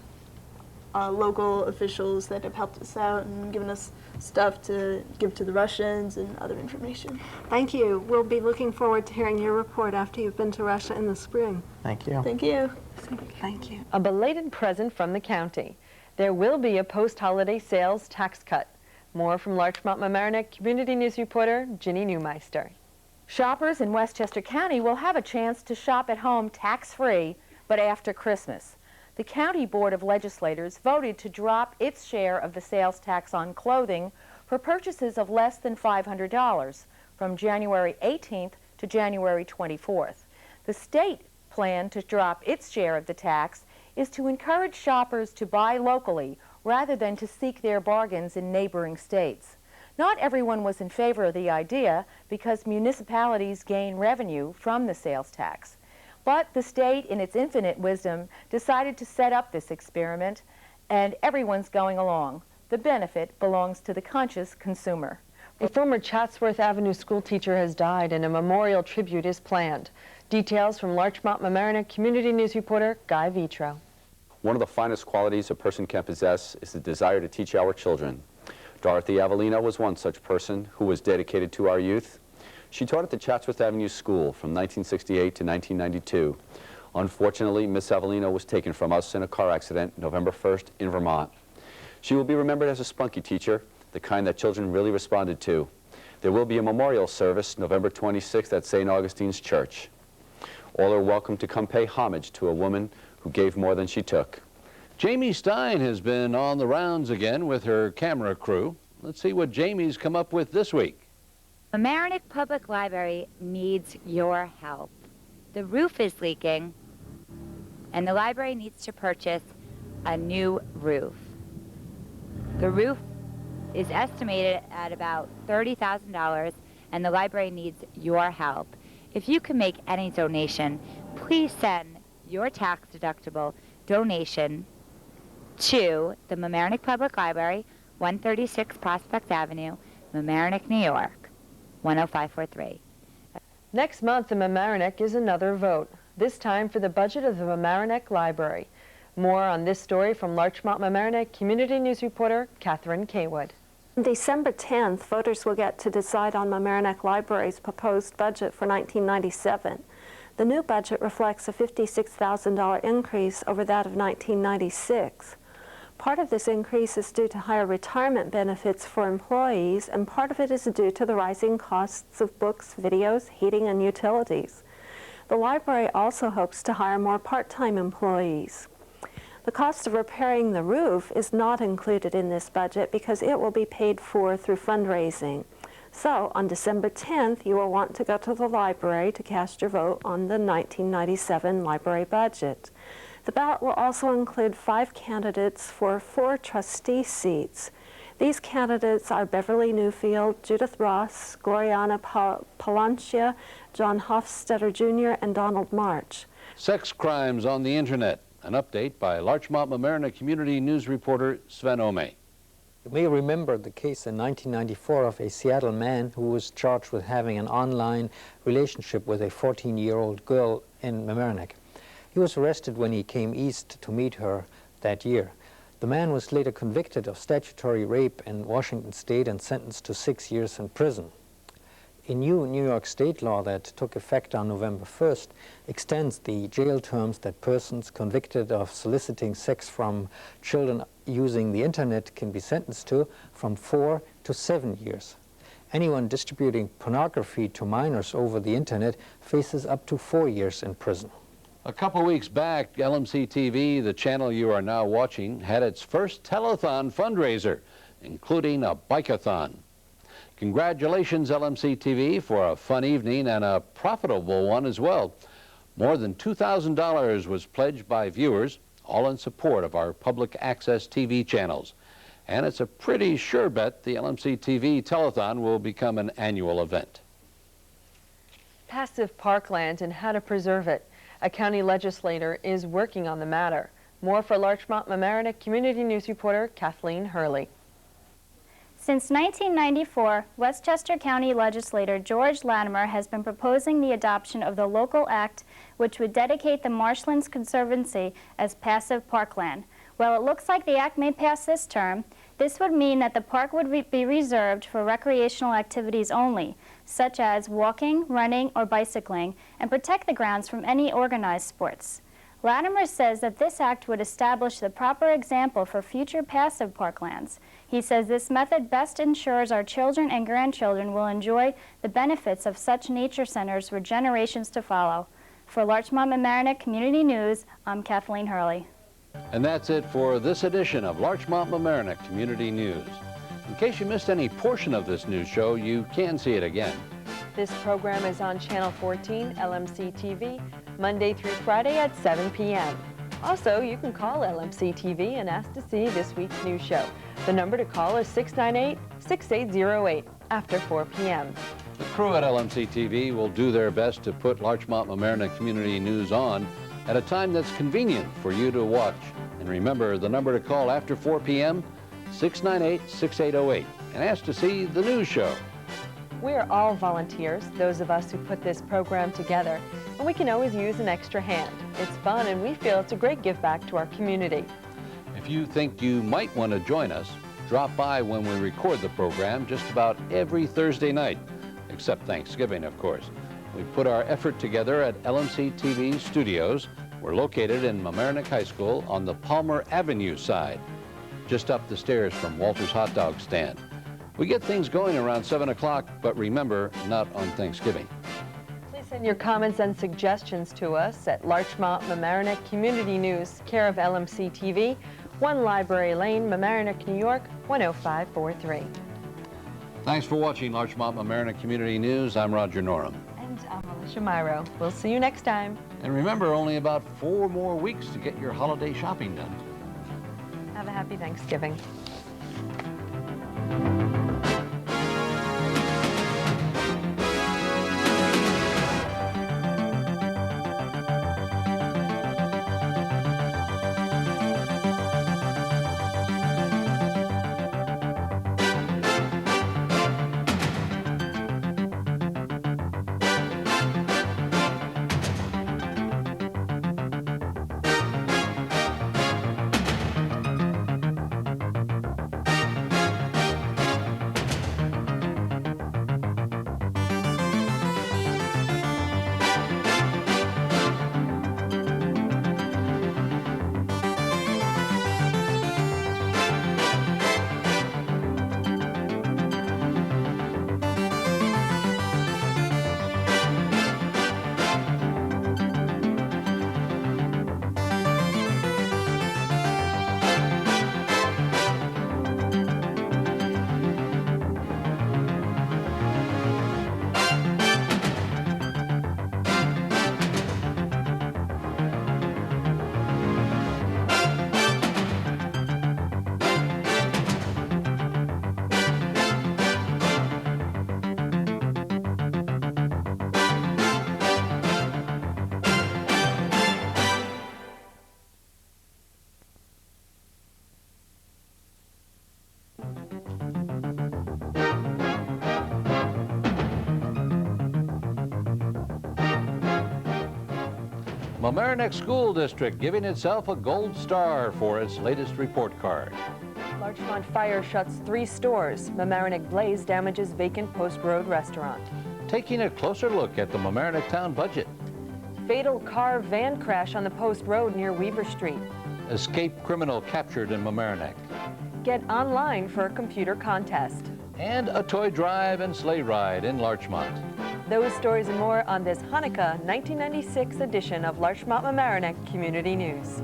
local officials that have helped us out and given us stuff to give to the Russians and other information. Thank you. We'll be looking forward to hearing your report after you've been to Russia in the spring. Thank you. Thank you. Thank you. A belated present from the county. There will be a post-holiday sales tax cut. More from Larchmont Mamaroneck Community News reporter Ginny Newmeister. Shoppers in Westchester County will have a chance to shop at home tax-free, but after Christmas. The County Board of Legislators voted to drop its share of the sales tax on clothing for purchases of less than $500 from January 18th to January 24th. The state plan to drop its share of the tax is to encourage shoppers to buy locally rather than to seek their bargains in neighboring states. Not everyone was in favor of the idea because municipalities gain revenue from the sales tax. But the state, in its infinite wisdom, decided to set up this experiment, and everyone's going along. The benefit belongs to the conscious consumer. A former Chatsworth Avenue school teacher has died, and a memorial tribute is planned. Details from Larchmont Mamaroneck Community News reporter Guy Vitro. One of the finest qualities a person can possess is the desire to teach our children. Dorothy Avellino was one such person who was dedicated to our youth. She taught at the Chatsworth Avenue School from 1968 to 1992. Unfortunately, Miss Avellino was taken from us in a car accident November 1st in Vermont. She will be remembered as a spunky teacher, the kind that children really responded to. There will be a memorial service November 26th at St. Augustine's Church. All are welcome to come pay homage to a woman who gave more than she took. Jamie Stein has been on the rounds again with her camera crew. Let's see what Jamie's come up with this week. Mamaroneck Public Library needs your help. The roof is leaking, and the library needs to purchase a new roof. The roof is estimated at about $30,000, and the library needs your help. If you can make any donation, please send your tax-deductible donation to the Mamaroneck Public Library, 136 Prospect Avenue, Mamaroneck, New York, 10543. Next month in Mamaroneck is another vote, this time for the budget of the Mamaroneck Library. More on this story from Larchmont Mamaroneck Community News reporter Catherine Kaywood. On December 10th, voters will get to decide on Mamaroneck Library's proposed budget for 1997. The new budget reflects a $56,000 increase over that of 1996. Part of this increase is due to higher retirement benefits for employees, and part of it is due to the rising costs of books, videos, heating, and utilities. The library also hopes to hire more part-time employees. The cost of repairing the roof is not included in this budget because it will be paid for through fundraising. So, on December 10th, you will want to go to the library to cast your vote on the 1997 library budget. The ballot will also include 5 candidates for 4 trustee seats. These candidates are Beverly Newfield, Judith Ross, Gloriana Palancia, John Hofstetter Jr., and Donald March. Sex crimes on the internet. An update by Larchmont Mamaroneck Community News reporter Sven Ome. You may remember the case in 1994 of a Seattle man who was charged with having an online relationship with a 14-year-old girl in Mamaroneck. He was arrested when he came east to meet her that year. The man was later convicted of statutory rape in Washington State and sentenced to 6 years in prison. A new New York State law that took effect on November 1st extends the jail terms that persons convicted of soliciting sex from children using the internet can be sentenced to from 4 to 7 years. Anyone distributing pornography to minors over the internet faces up to 4 years in prison. A couple weeks back, LMC-TV, the channel you are now watching, had its first telethon fundraiser, including a bike-a-thon. Congratulations, LMC-TV, for a fun evening and a profitable one as well. More than $2,000 was pledged by viewers, all in support of our public access TV channels. And it's a pretty sure bet the LMC-TV telethon will become an annual event. Passive parkland and how to preserve it. A county legislator is working on the matter. More for Larchmont Mamaroneck Community News reporter Kathleen Hurley. Since 1994, Westchester County legislator George Latimer has been proposing the adoption of the local act which would dedicate the Marshlands Conservancy as passive parkland. Well, it looks like the act may pass this term. This would mean that the park would be reserved for recreational activities only, such as walking, running, or bicycling, and protect the grounds from any organized sports. Latimer says that this act would establish the proper example for future passive parklands. He says this method best ensures our children and grandchildren will enjoy the benefits of such nature centers for generations to follow. For Larchmont Mamaroneck Community News, I'm Kathleen Hurley. And that's it for this edition of Larchmont Mamaroneck Community News. In case you missed any portion of this news show, you can see it again. This program is on Channel 14, LMC-TV, Monday through Friday at 7 p.m. Also, you can call LMC-TV and ask to see this week's news show. The number to call is 698-6808 after 4 p.m. The crew at LMC-TV will do their best to put Larchmont Mamaroneck Community News on at a time that's convenient for you to watch. And remember, the number to call after 4 p.m., 698-6808, and ask to see the news show. We are all volunteers, those of us who put this program together, and we can always use an extra hand. It's fun, and we feel it's a great give back to our community. If you think you might want to join us, drop by when we record the program just about every Thursday night, except Thanksgiving, of course. We put our effort together at LMC-TV Studios. We're located in Mamaroneck High School on the Palmer Avenue side, just up the stairs from Walter's Hot Dog Stand. We get things going around 7 o'clock, but remember, not on Thanksgiving. Please send your comments and suggestions to us at Larchmont Mamaroneck Community News, care of LMC-TV, 1 Library Lane, Mamaroneck, New York, 10543. Thanks for watching Larchmont Mamaroneck Community News. I'm Roger Norham. And I'm Alyssha Miro. We'll see you next time. And remember, only about 4 more weeks to get your holiday shopping done. Have a happy Thanksgiving. Mamaroneck School District giving itself a gold star for its latest report card. Larchmont fire shuts 3 stores. Mamaroneck blaze damages vacant Post Road restaurant. Taking a closer look at the Mamaroneck town budget. Fatal car-van crash on the Post Road near Weaver Street. Escape criminal captured in Mamaroneck. Get online for a computer contest. And a toy drive and sleigh ride in Larchmont. Those stories and more on this Hanukkah 1996 edition of Larchmont Mamaroneck Community News.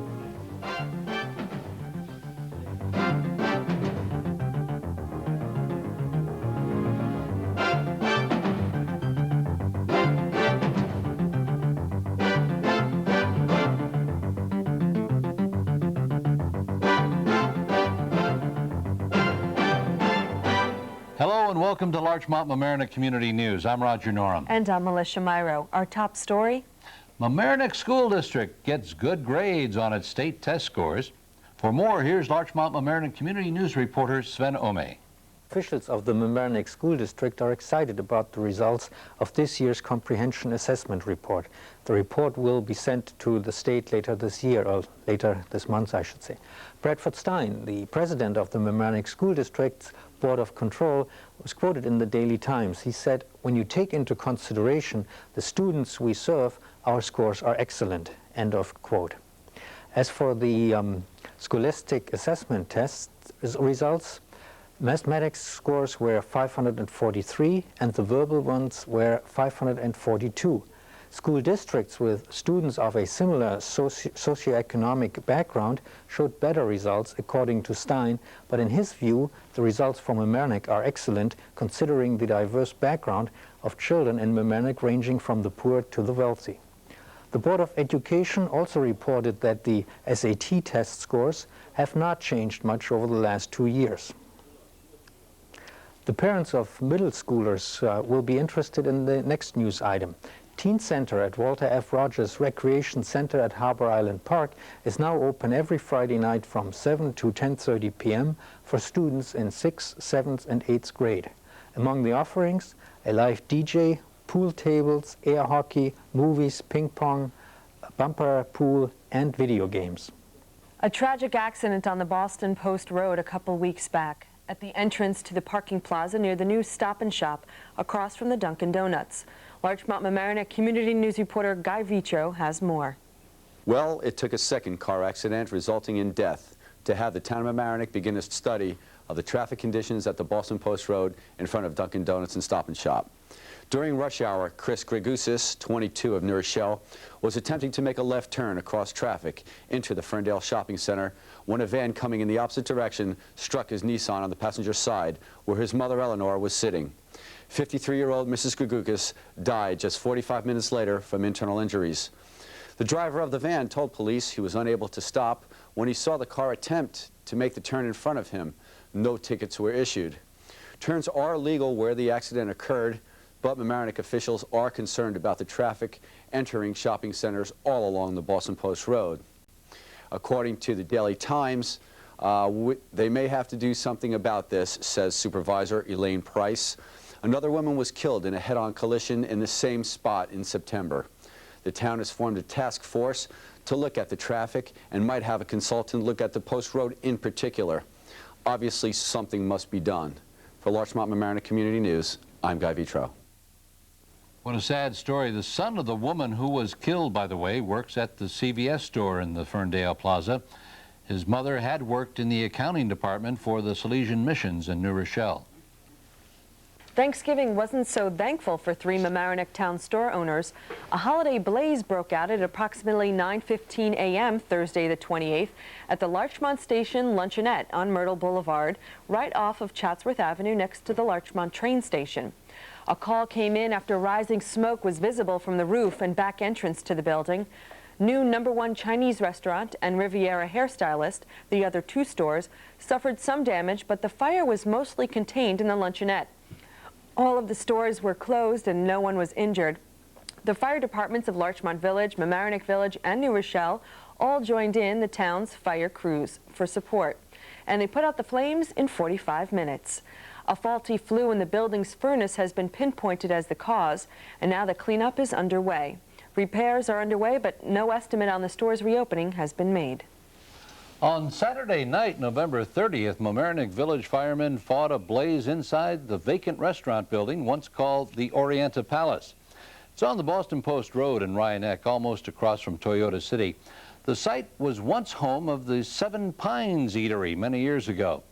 Hello and welcome to Larchmont Mamaroneck Community News. I'm Roger Norham. And I'm Alyssha Miro. Our top story? Mamaroneck School District gets good grades on its state test scores. For more, here's Larchmont Mamaroneck Community News reporter Sven Ome. Officials of the Mamaroneck School District are excited about the results of this year's Comprehension Assessment Report. The report will be sent to the state later this year, or later this month, I should say. Bradford Stein, the president of the Mamaroneck School District's Board of Control, was quoted in the Daily Times. He said, "When you take into consideration the students we serve, our scores are excellent," end of quote. As for the scholastic assessment test results, mathematics scores were 543 and the verbal ones were 542. School districts with students of a similar socioeconomic background showed better results according to Stein, but in his view, the results from Mamaroneck are excellent considering the diverse background of children in Mamaroneck ranging from the poor to the wealthy. The Board of Education also reported that the SAT test scores have not changed much over the last 2 years. The parents of middle schoolers will be interested in the next news item. Teen Center at Walter F. Rogers Recreation Center at Harbor Island Park is now open every Friday night from 7 to 10:30 p.m. for students in 6th, 7th, and 8th grade. Among the offerings, a live DJ, pool tables, air hockey, movies, ping pong, a bumper pool, and video games. A tragic accident on the Boston Post Road a couple weeks back at the entrance to the parking plaza near the new Stop and Shop across from the Dunkin' Donuts. Larchmont Mamaroneck Community News reporter Guy Vitro has more. Well, it took a second car accident resulting in death to have the town of Mamaroneck begin a study of the traffic conditions at the Boston Post Road in front of Dunkin' Donuts and Stop and Shop. During rush hour, Chris Gregusis, 22 of New Rochelle, was attempting to make a left turn across traffic into the Ferndale Shopping Center when a van coming in the opposite direction struck his Nissan on the passenger side where his mother Eleanor was sitting. 53-year-old Mrs. Gregusis died just 45 minutes later from internal injuries. The driver of the van told police he was unable to stop when he saw the car attempt to make the turn in front of him. No tickets were issued. Turns are legal where the accident occurred, but Mamaroneck officials are concerned about the traffic entering shopping centers all along the Boston Post Road. According to the Daily Times, they may have to do something about this, says Supervisor Elaine Price. Another woman was killed in a head-on collision in the same spot in September. The town has formed a task force to look at the traffic and might have a consultant look at the Post Road in particular. Obviously, something must be done. For Larchmont Mamaroneck Community News, I'm Guy Vitro. What a sad story. The son of the woman who was killed, by the way, works at the CVS store in the Ferndale Plaza. His mother had worked in the accounting department for the Salesian Missions in New Rochelle. Thanksgiving wasn't so thankful for 3 Mamaroneck town store owners. A holiday blaze broke out at approximately 9:15 a.m. Thursday the 28th at the Larchmont Station Luncheonette on Myrtle Boulevard, right off of Chatsworth Avenue next to the Larchmont train station. A call came in after rising smoke was visible from the roof and back entrance to the building. New No. 1 Chinese restaurant and Riviera Hairstylist, the other 2 stores, suffered some damage, but the fire was mostly contained in the luncheonette. All of the stores were closed and no one was injured. The fire departments of Larchmont Village, Mamaroneck Village, and New Rochelle all joined in the town's fire crews for support, and they put out the flames in 45 minutes. A faulty flue in the building's furnace has been pinpointed as the cause, and now the cleanup is underway. Repairs are underway, but no estimate on the store's reopening has been made. On Saturday night, November 30th, Mamaroneck Village firemen fought a blaze inside the vacant restaurant building once called the Orienta Palace. It's on the Boston Post Road in Ryaneck, almost across from Toyota City. The site was once home of the Seven Pines Eatery many years ago.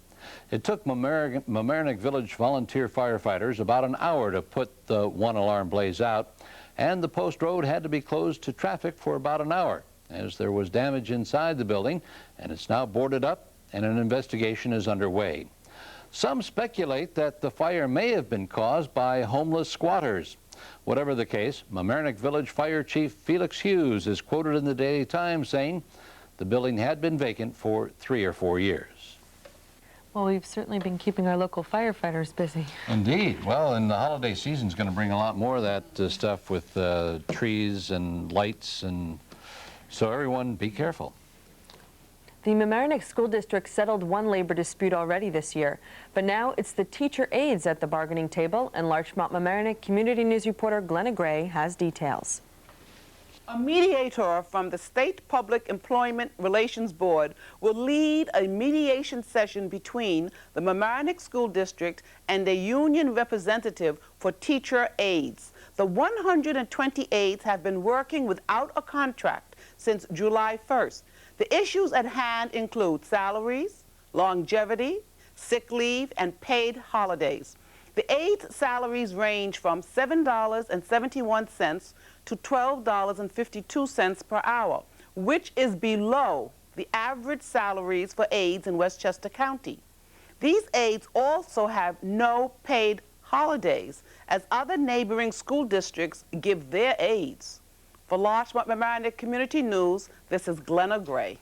It took Mamaroneck Village volunteer firefighters about an hour to put the one-alarm blaze out, and the Post Road had to be closed to traffic for about an hour, as there was damage inside the building, and it's now boarded up and an investigation is underway. Some speculate that the fire may have been caused by homeless squatters. Whatever the case, Mamaroneck Village Fire Chief Felix Hughes is quoted in the Daily Times saying the building had been vacant for 3 or 4 years. Well, we've certainly been keeping our local firefighters busy. Indeed. Well, and the holiday season is going to bring a lot more of that stuff with trees and lights, and so everyone be careful. The Mamaroneck School District settled one labor dispute already this year, but now it's the teacher aides at the bargaining table, and Larchmont Mamaroneck Community News reporter Glenna Gray has details. A mediator from the State Public Employment Relations Board will lead a mediation session between the Mamaroneck School District and a union representative for teacher aides. The 120 aides have been working without a contract since July 1st. The issues at hand include salaries, longevity, sick leave, and paid holidays. The aides' salaries range from $7.71 to $12.52 per hour, which is below the average salaries for aides in Westchester County. These aides also have no paid holidays, as other neighboring school districts give their aides. For Larchmont Mamaroneck Community News, this is Glenna Gray.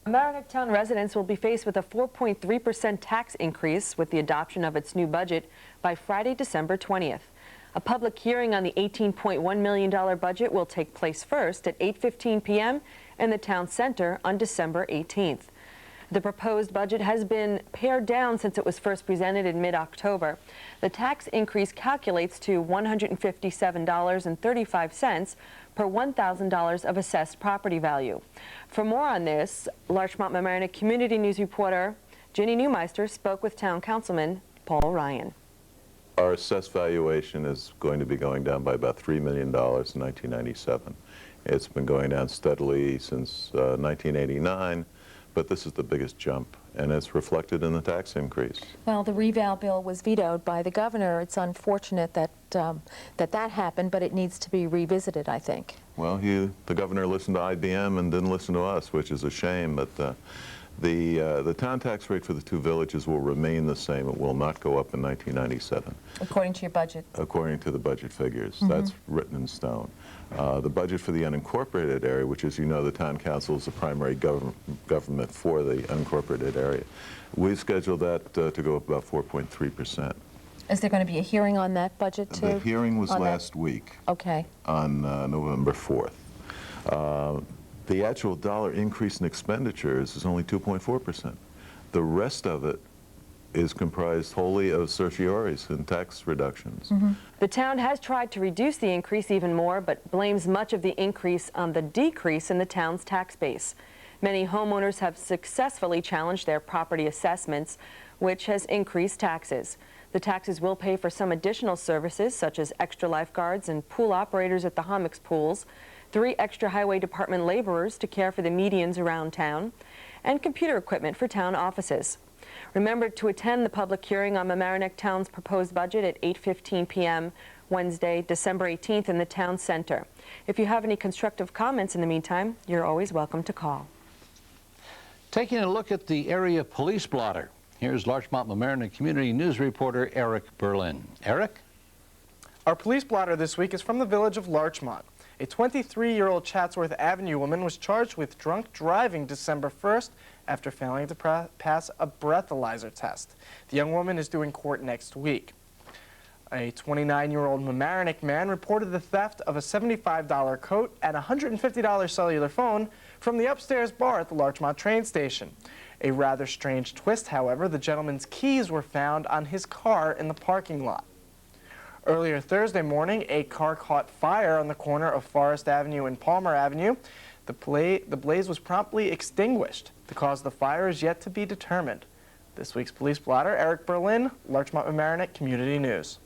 Mamaroneck Town residents will be faced with a 4.3% tax increase with the adoption of its new budget by Friday, December 20th. A public hearing on the $18.1 million budget will take place first at 8:15 p.m. in the town center on December 18th. The proposed budget has been pared down since it was first presented in mid-October. The tax increase calculates to $157.35 per $1,000 of assessed property value. For more on this, Larchmont Mamaroneck Community News reporter Ginny Neumeister spoke with Town Councilman Paul Ryan. Our assessed valuation is going to be going down by about $3 million in 1997. It's been going down steadily since 1989, but this is the biggest jump, and it's reflected in the tax increase. Well, the reval bill was vetoed by the governor. It's unfortunate that that happened, but it needs to be revisited, I think. Well, the governor listened to IBM and didn't listen to us, which is a shame, but the town tax rate for the two villages will remain the same. It will not go up in 1997. According to your budget? According to the budget figures. That's written in stone. The budget for the unincorporated area, which, as you know, the town council is the primary government for the unincorporated area, we've scheduled that to go up about 4.3%. Is there going to be a hearing on that budget, too? The hearing was last week. Okay. On November 4th. The actual dollar increase in expenditures is only 2.4%. The rest of it is comprised wholly of certioraries and tax reductions. The town has tried to reduce the increase even more, but blames much of the increase on the decrease in the town's tax base. Many homeowners have successfully challenged their property assessments, which has increased taxes. The taxes will pay for some additional services, such as extra lifeguards and pool operators at the Hommocks pools, 3 extra highway department laborers to care for the medians around town, and computer equipment for town offices. Remember to attend the public hearing on Mamaroneck Town's proposed budget at 8:15 p.m. Wednesday, December 18th in the town center. If you have any constructive comments in the meantime, you're always welcome to call. Taking a look at the area police blotter, here's Larchmont Mamaroneck Community News reporter Eric Berlin. Eric? Our police blotter this week is from the village of Larchmont. A 23-year-old Chatsworth Avenue woman was charged with drunk driving December 1st after failing to pass a breathalyzer test. The young woman is due in court next week. A 29-year-old Mamaroneck man reported the theft of a $75 coat and a $150 cellular phone from the upstairs bar at the Larchmont train station. A rather strange twist, however, the gentleman's keys were found on his car in the parking lot. Earlier Thursday morning, a car caught fire on the corner of Forest Avenue and Palmer Avenue. The blaze was promptly extinguished. The cause of the fire is yet to be determined. This week's police blotter, Eric Berlin, Larchmont-Mamaroneck Community News.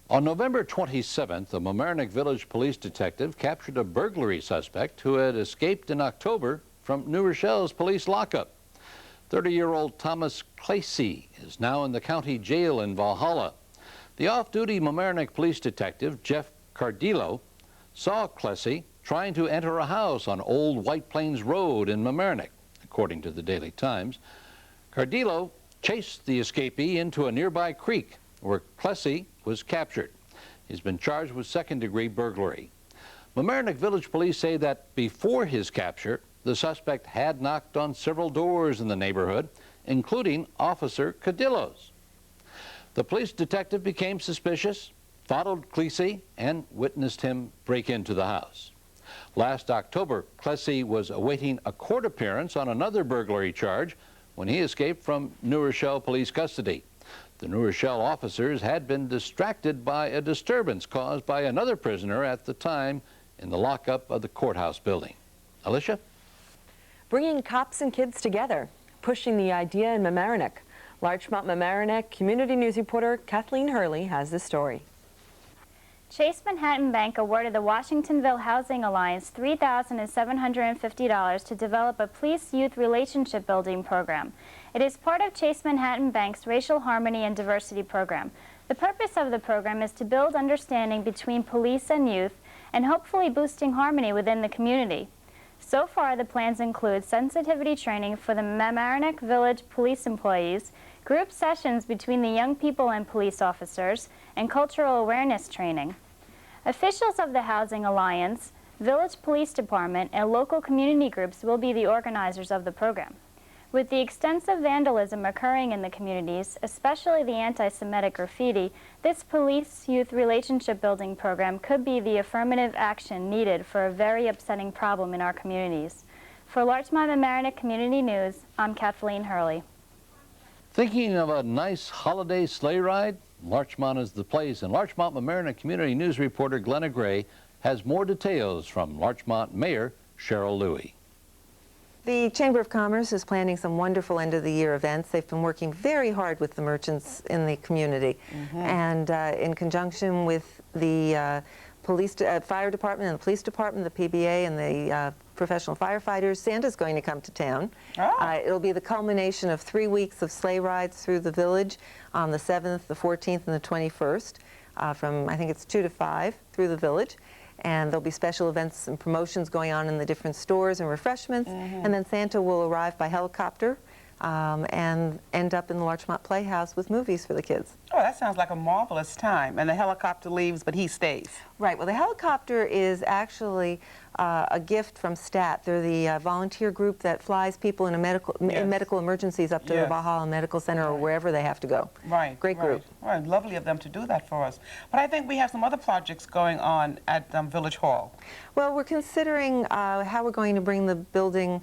On November 27th, a Mamaroneck Village police detective captured a burglary suspect who had escaped in October from New Rochelle's police lockup. 30-year-old Thomas Clasey is now in the county jail in Valhalla. The off-duty Mamaroneck police detective, Jeff Cardillo, saw Clasey trying to enter a house on Old White Plains Road in Mamaroneck, according to the Daily Times. Cardillo chased the escapee into a nearby creek where Clasey was captured. He's been charged with second-degree burglary. Mamaroneck Village Police say that before his capture, the suspect had knocked on several doors in the neighborhood, including Officer Cadillo's. The police detective became suspicious, followed Clasey, and witnessed him break into the house. Last October, Clasey was awaiting a court appearance on another burglary charge when he escaped from New Rochelle police custody. The New Rochelle officers had been distracted by a disturbance caused by another prisoner at the time in the lockup of the courthouse building. Alyssha? Bringing cops and kids together, pushing the idea in Mamaroneck. Larchmont-Mamaroneck Community News reporter Kathleen Hurley has the story. Chase Manhattan Bank awarded the Washingtonville Housing Alliance $3,750 to develop a police-youth relationship building program. It is part of Chase Manhattan Bank's Racial Harmony and Diversity program. The purpose of the program is to build understanding between police and youth and hopefully boosting harmony within the community. So far, the plans include sensitivity training for the Mamaroneck Village police employees, group sessions between the young people and police officers, and cultural awareness training. Officials of the Housing Alliance, Village Police Department, and local community groups will be the organizers of the program. With the extensive vandalism occurring in the communities, especially the anti-Semitic graffiti, this police-youth relationship building program could be the affirmative action needed for a very upsetting problem in our communities. For Larchmont-Mamaroneck Community News, I'm Kathleen Hurley. Thinking of a nice holiday sleigh ride? Larchmont is the place, and Larchmont-Mamaroneck Community News reporter Glenna Gray has more details from Larchmont Mayor Cheryl Louie. The Chamber of Commerce is planning some wonderful end-of-the-year events. They've been working very hard with the merchants in the community. And in conjunction with the fire department and the police department, the PBA and the professional firefighters, Santa's going to come to town. It'll be the culmination of 3 weeks of sleigh rides through the village on the 7th, the 14th, and the 21st from, I think it's 2 to 5 through the village. And there'll be special events and promotions going on in the different stores and refreshments. And then Santa will arrive by helicopter and end up in the Larchmont Playhouse with movies for the kids. Oh, that sounds like a marvelous time. And the helicopter leaves, but he stays. Right. Well, the helicopter is actually a gift from STAT. They're the volunteer group that flies people in medical emergencies up to the Valhalla Medical Center or wherever they have to go. Right. Great group. Right. Lovely of them to do that for us. But I think we have some other projects going on at Village Hall. Well, we're considering how we're going to bring the building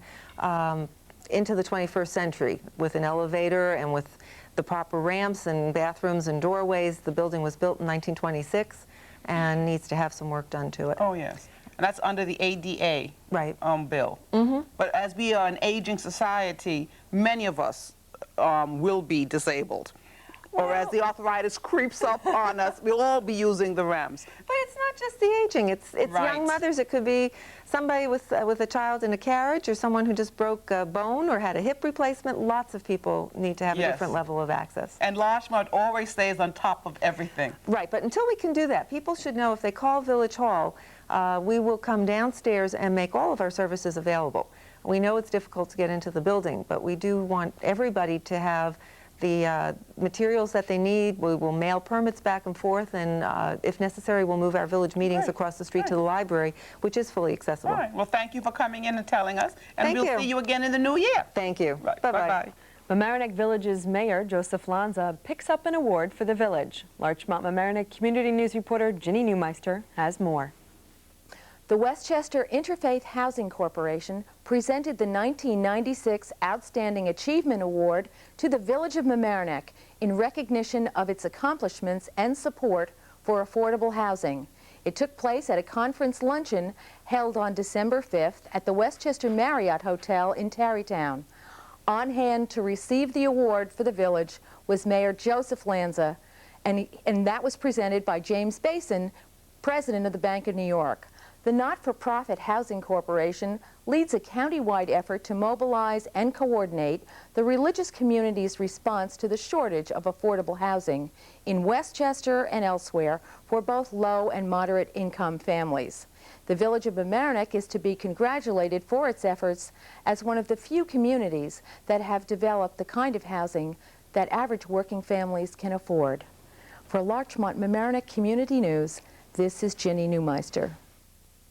into the 21st century with an elevator and with the proper ramps and bathrooms and doorways. The building was built in 1926 and needs to have some work done to it. Oh, yes. And that's under the ADA bill. But as we are an aging society, many of us will be disabled. Or as the arthritis creeps up on us, we'll all be using the ramps. But it's not just the aging. It's young mothers. It could be somebody with a child in a carriage or someone who just broke a bone or had a hip replacement. Lots of people need to have a different level of access. And Larchmont always stays on top of everything. Right, but until we can do that, people should know if they call Village Hall, we will come downstairs and make all of our services available. We know it's difficult to get into the building, but we do want everybody to have the materials that they need. We will mail permits back and forth, and if necessary, we'll move our village meetings across the street to the library, which is fully accessible. All right. Well, thank you for coming in and telling us, and we'll see you again in the new year. Thank you. Right. Bye-bye. Mamaroneck Village's mayor, Joseph Lanza, picks up an award for the village. Larchmont-Mamaroneck Community News reporter Ginny Neumeister has more. The Westchester Interfaith Housing Corporation presented the 1996 Outstanding Achievement Award to the Village of Mamaroneck in recognition of its accomplishments and support for affordable housing. It took place at a conference luncheon held on December 5th at the Westchester Marriott Hotel in Tarrytown. On hand to receive the award for the village was Mayor Joseph Lanza, and that was presented by James Basin, president of the Bank of New York. The not-for-profit Housing Corporation leads a county-wide effort to mobilize and coordinate the religious community's response to the shortage of affordable housing in Westchester and elsewhere for both low and moderate income families. The Village of Mamaroneck is to be congratulated for its efforts as one of the few communities that have developed the kind of housing that average working families can afford. For Larchmont Mamaroneck Community News, this is Ginny Neumeister.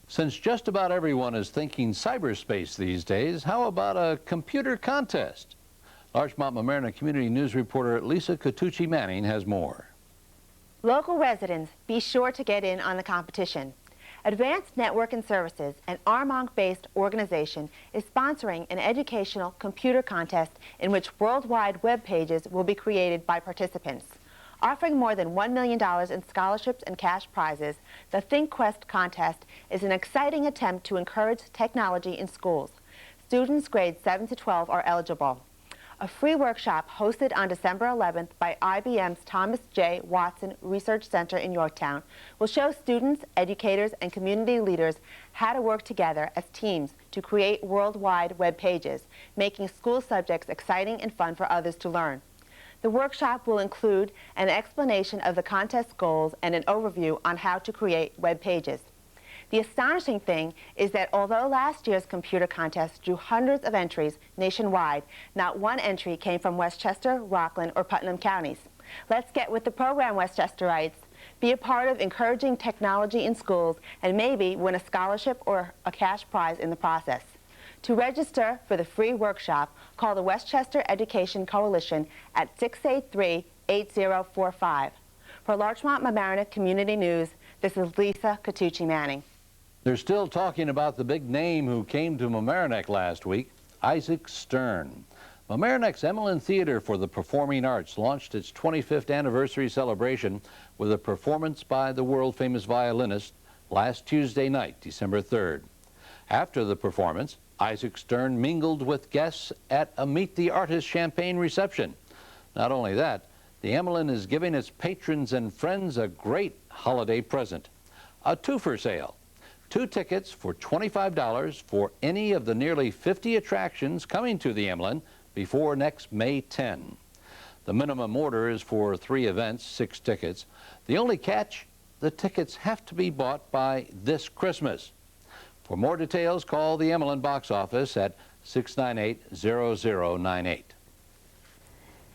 Since just about everyone is thinking cyberspace these days, how about a computer contest? Larchmont Mamaroneck Community News reporter Alyssha Manning has more. Local residents, be sure to get in on the competition. Advanced Network and Services, an Armonk-based organization, is sponsoring an educational computer contest in which worldwide web pages will be created by participants. Offering more than $1 million in scholarships and cash prizes, the ThinkQuest contest is an exciting attempt to encourage technology in schools. Students grades 7 to 12 are eligible. A free workshop hosted on December 11th by IBM's Thomas J. Watson Research Center in Yorktown will show students, educators, and community leaders how to work together as teams to create worldwide web pages, making school subjects exciting and fun for others to learn. The workshop will include an explanation of the contest goals and an overview on how to create web pages. The astonishing thing is that although last year's computer contest drew hundreds of entries nationwide, not one entry came from Westchester, Rockland, or Putnam counties. Let's get with the program, Westchesterites. Be a part of encouraging technology in schools and maybe win a scholarship or a cash prize in the process. To register for the free workshop, call the Westchester Education Coalition at 683-8045. For Larchmont Mamaroneck Community News, this is Lisa Manning. They're still talking about the big name who came to Mamaroneck last week, Isaac Stern. Mamaroneck's Emlyn Theater for the Performing Arts launched its 25th anniversary celebration with a performance by the world-famous violinist last Tuesday night, December 3rd. After the performance, Isaac Stern mingled with guests at a Meet the Artist champagne reception. Not only that, the Emlyn is giving its patrons and friends a great holiday present, a twofer sale. 2 tickets for $25 for any of the nearly 50 attractions coming to the Emlyn before next May 10. The minimum order is for 3 events, 6 tickets. The only catch, the tickets have to be bought by this Christmas. For more details, call the Emlyn box office at 698-0098.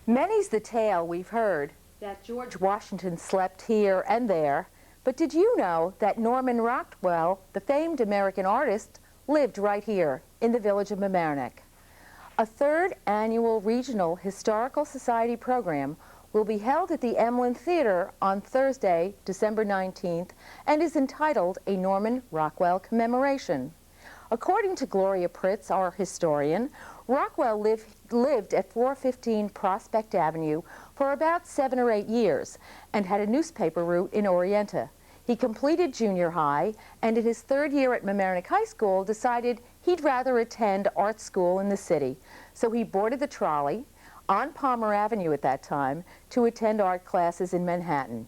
Many's the tale we've heard that George Washington slept here and there, but did you know that Norman Rockwell, the famed American artist, lived right here in the village of Mamaroneck? A 3rd annual Regional Historical Society program will be held at the Emlyn Theater on Thursday, December 19th, and is entitled A Norman Rockwell Commemoration. According to Gloria Pritz, our historian, Rockwell lived at 415 Prospect Avenue for about 7 or 8 years and had a newspaper route in Orienta. He completed junior high and in his 3rd year at Mamaroneck High School decided he'd rather attend art school in the city. So he boarded the trolley on Palmer Avenue at that time to attend art classes in Manhattan.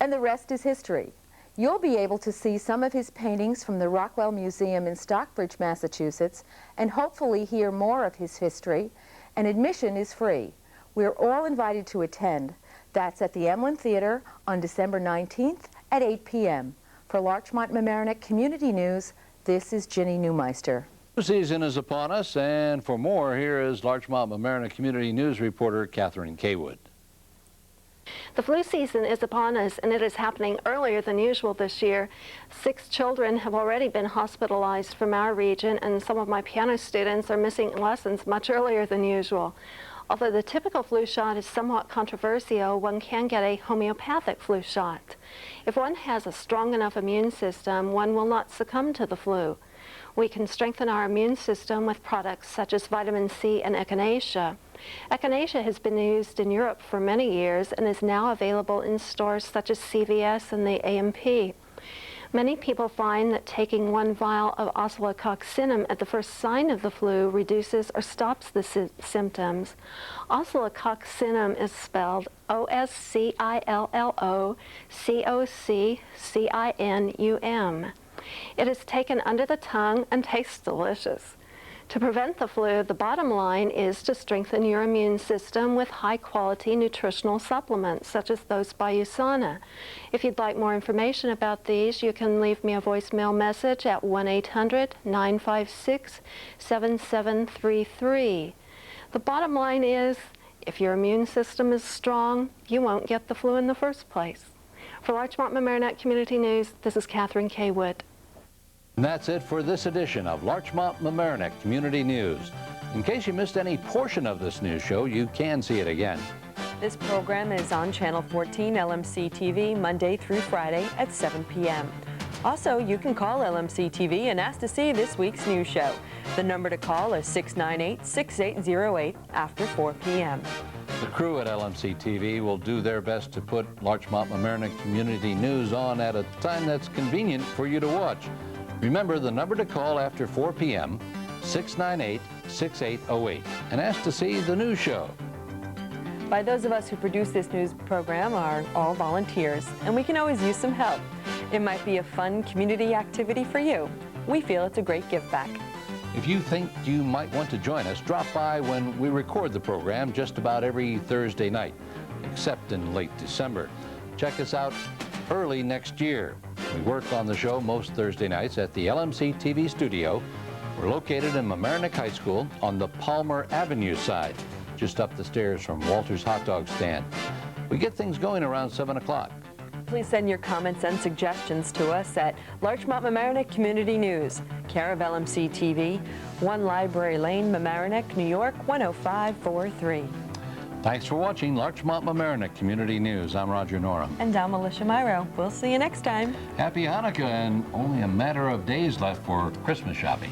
And the rest is history. You'll be able to see some of his paintings from the Rockwell Museum in Stockbridge, Massachusetts, and hopefully hear more of his history. And admission is free. We're all invited to attend. That's at the Emlyn Theater on December 19th at 8 p.m. For Larchmont Mamaroneck Community News, this is Ginny Neumeister. The season is upon us, and for more, here is Larchmont Mamaroneck Community News reporter Catherine Kaywood. The flu season is upon us, and it is happening earlier than usual this year. 6 children have already been hospitalized from our region, and some of my piano students are missing lessons much earlier than usual. Although the typical flu shot is somewhat controversial, one can get a homeopathic flu shot. If one has a strong enough immune system, one will not succumb to the flu. We can strengthen our immune system with products such as vitamin C and echinacea. Echinacea has been used in Europe for many years and is now available in stores such as CVS and the A&P. Many people find that taking 1 vial of oscillococcinum at the first sign of the flu reduces or stops the symptoms. Oscillococcinum is spelled OSCILLOCOCCINUM. It is taken under the tongue and tastes delicious. To prevent the flu, the bottom line is to strengthen your immune system with high-quality nutritional supplements, such as those by USANA. If you'd like more information about these, you can leave me a voicemail message at 1-800-956-7733. The bottom line is, if your immune system is strong, you won't get the flu in the first place. For Larchmont-Mamaroneck Community News, this is Catherine K. Wood. And that's it for this edition of Larchmont-Mamaroneck Community News. In case you missed any portion of this news show, you can see it again. This program is on Channel 14 LMC-TV Monday through Friday at 7 p.m. Also, you can call LMC-TV and ask to see this week's news show. The number to call is 698-6808 after 4 p.m. The crew at LMC-TV will do their best to put Larchmont-Mamaroneck Community News on at a time that's convenient for you to watch. Remember, the number to call after 4 p.m., 698-6808, and ask to see the news show. By those of us who produce this news program are all volunteers, and we can always use some help. It might be a fun community activity for you. We feel it's a great give back. If you think you might want to join us, drop by when we record the program just about every Thursday night, except in late December. Check us out early next year. We work on the show most Thursday nights at the LMC-TV studio. We're located in Mamaroneck High School on the Palmer Avenue side, just up the stairs from Walter's Hot Dog Stand. We get things going around 7 o'clock. Please send your comments and suggestions to us at Larchmont-Mamaroneck Community News, care of LMC-TV, 1 Library Lane, Mamaroneck, New York, 10543. Thanks for watching Larchmont-Mamaroneck Community News. I'm Roger Nora. And I'm Alyssha Miro. We'll see you next time. Happy Hanukkah, and only a matter of days left for Christmas shopping.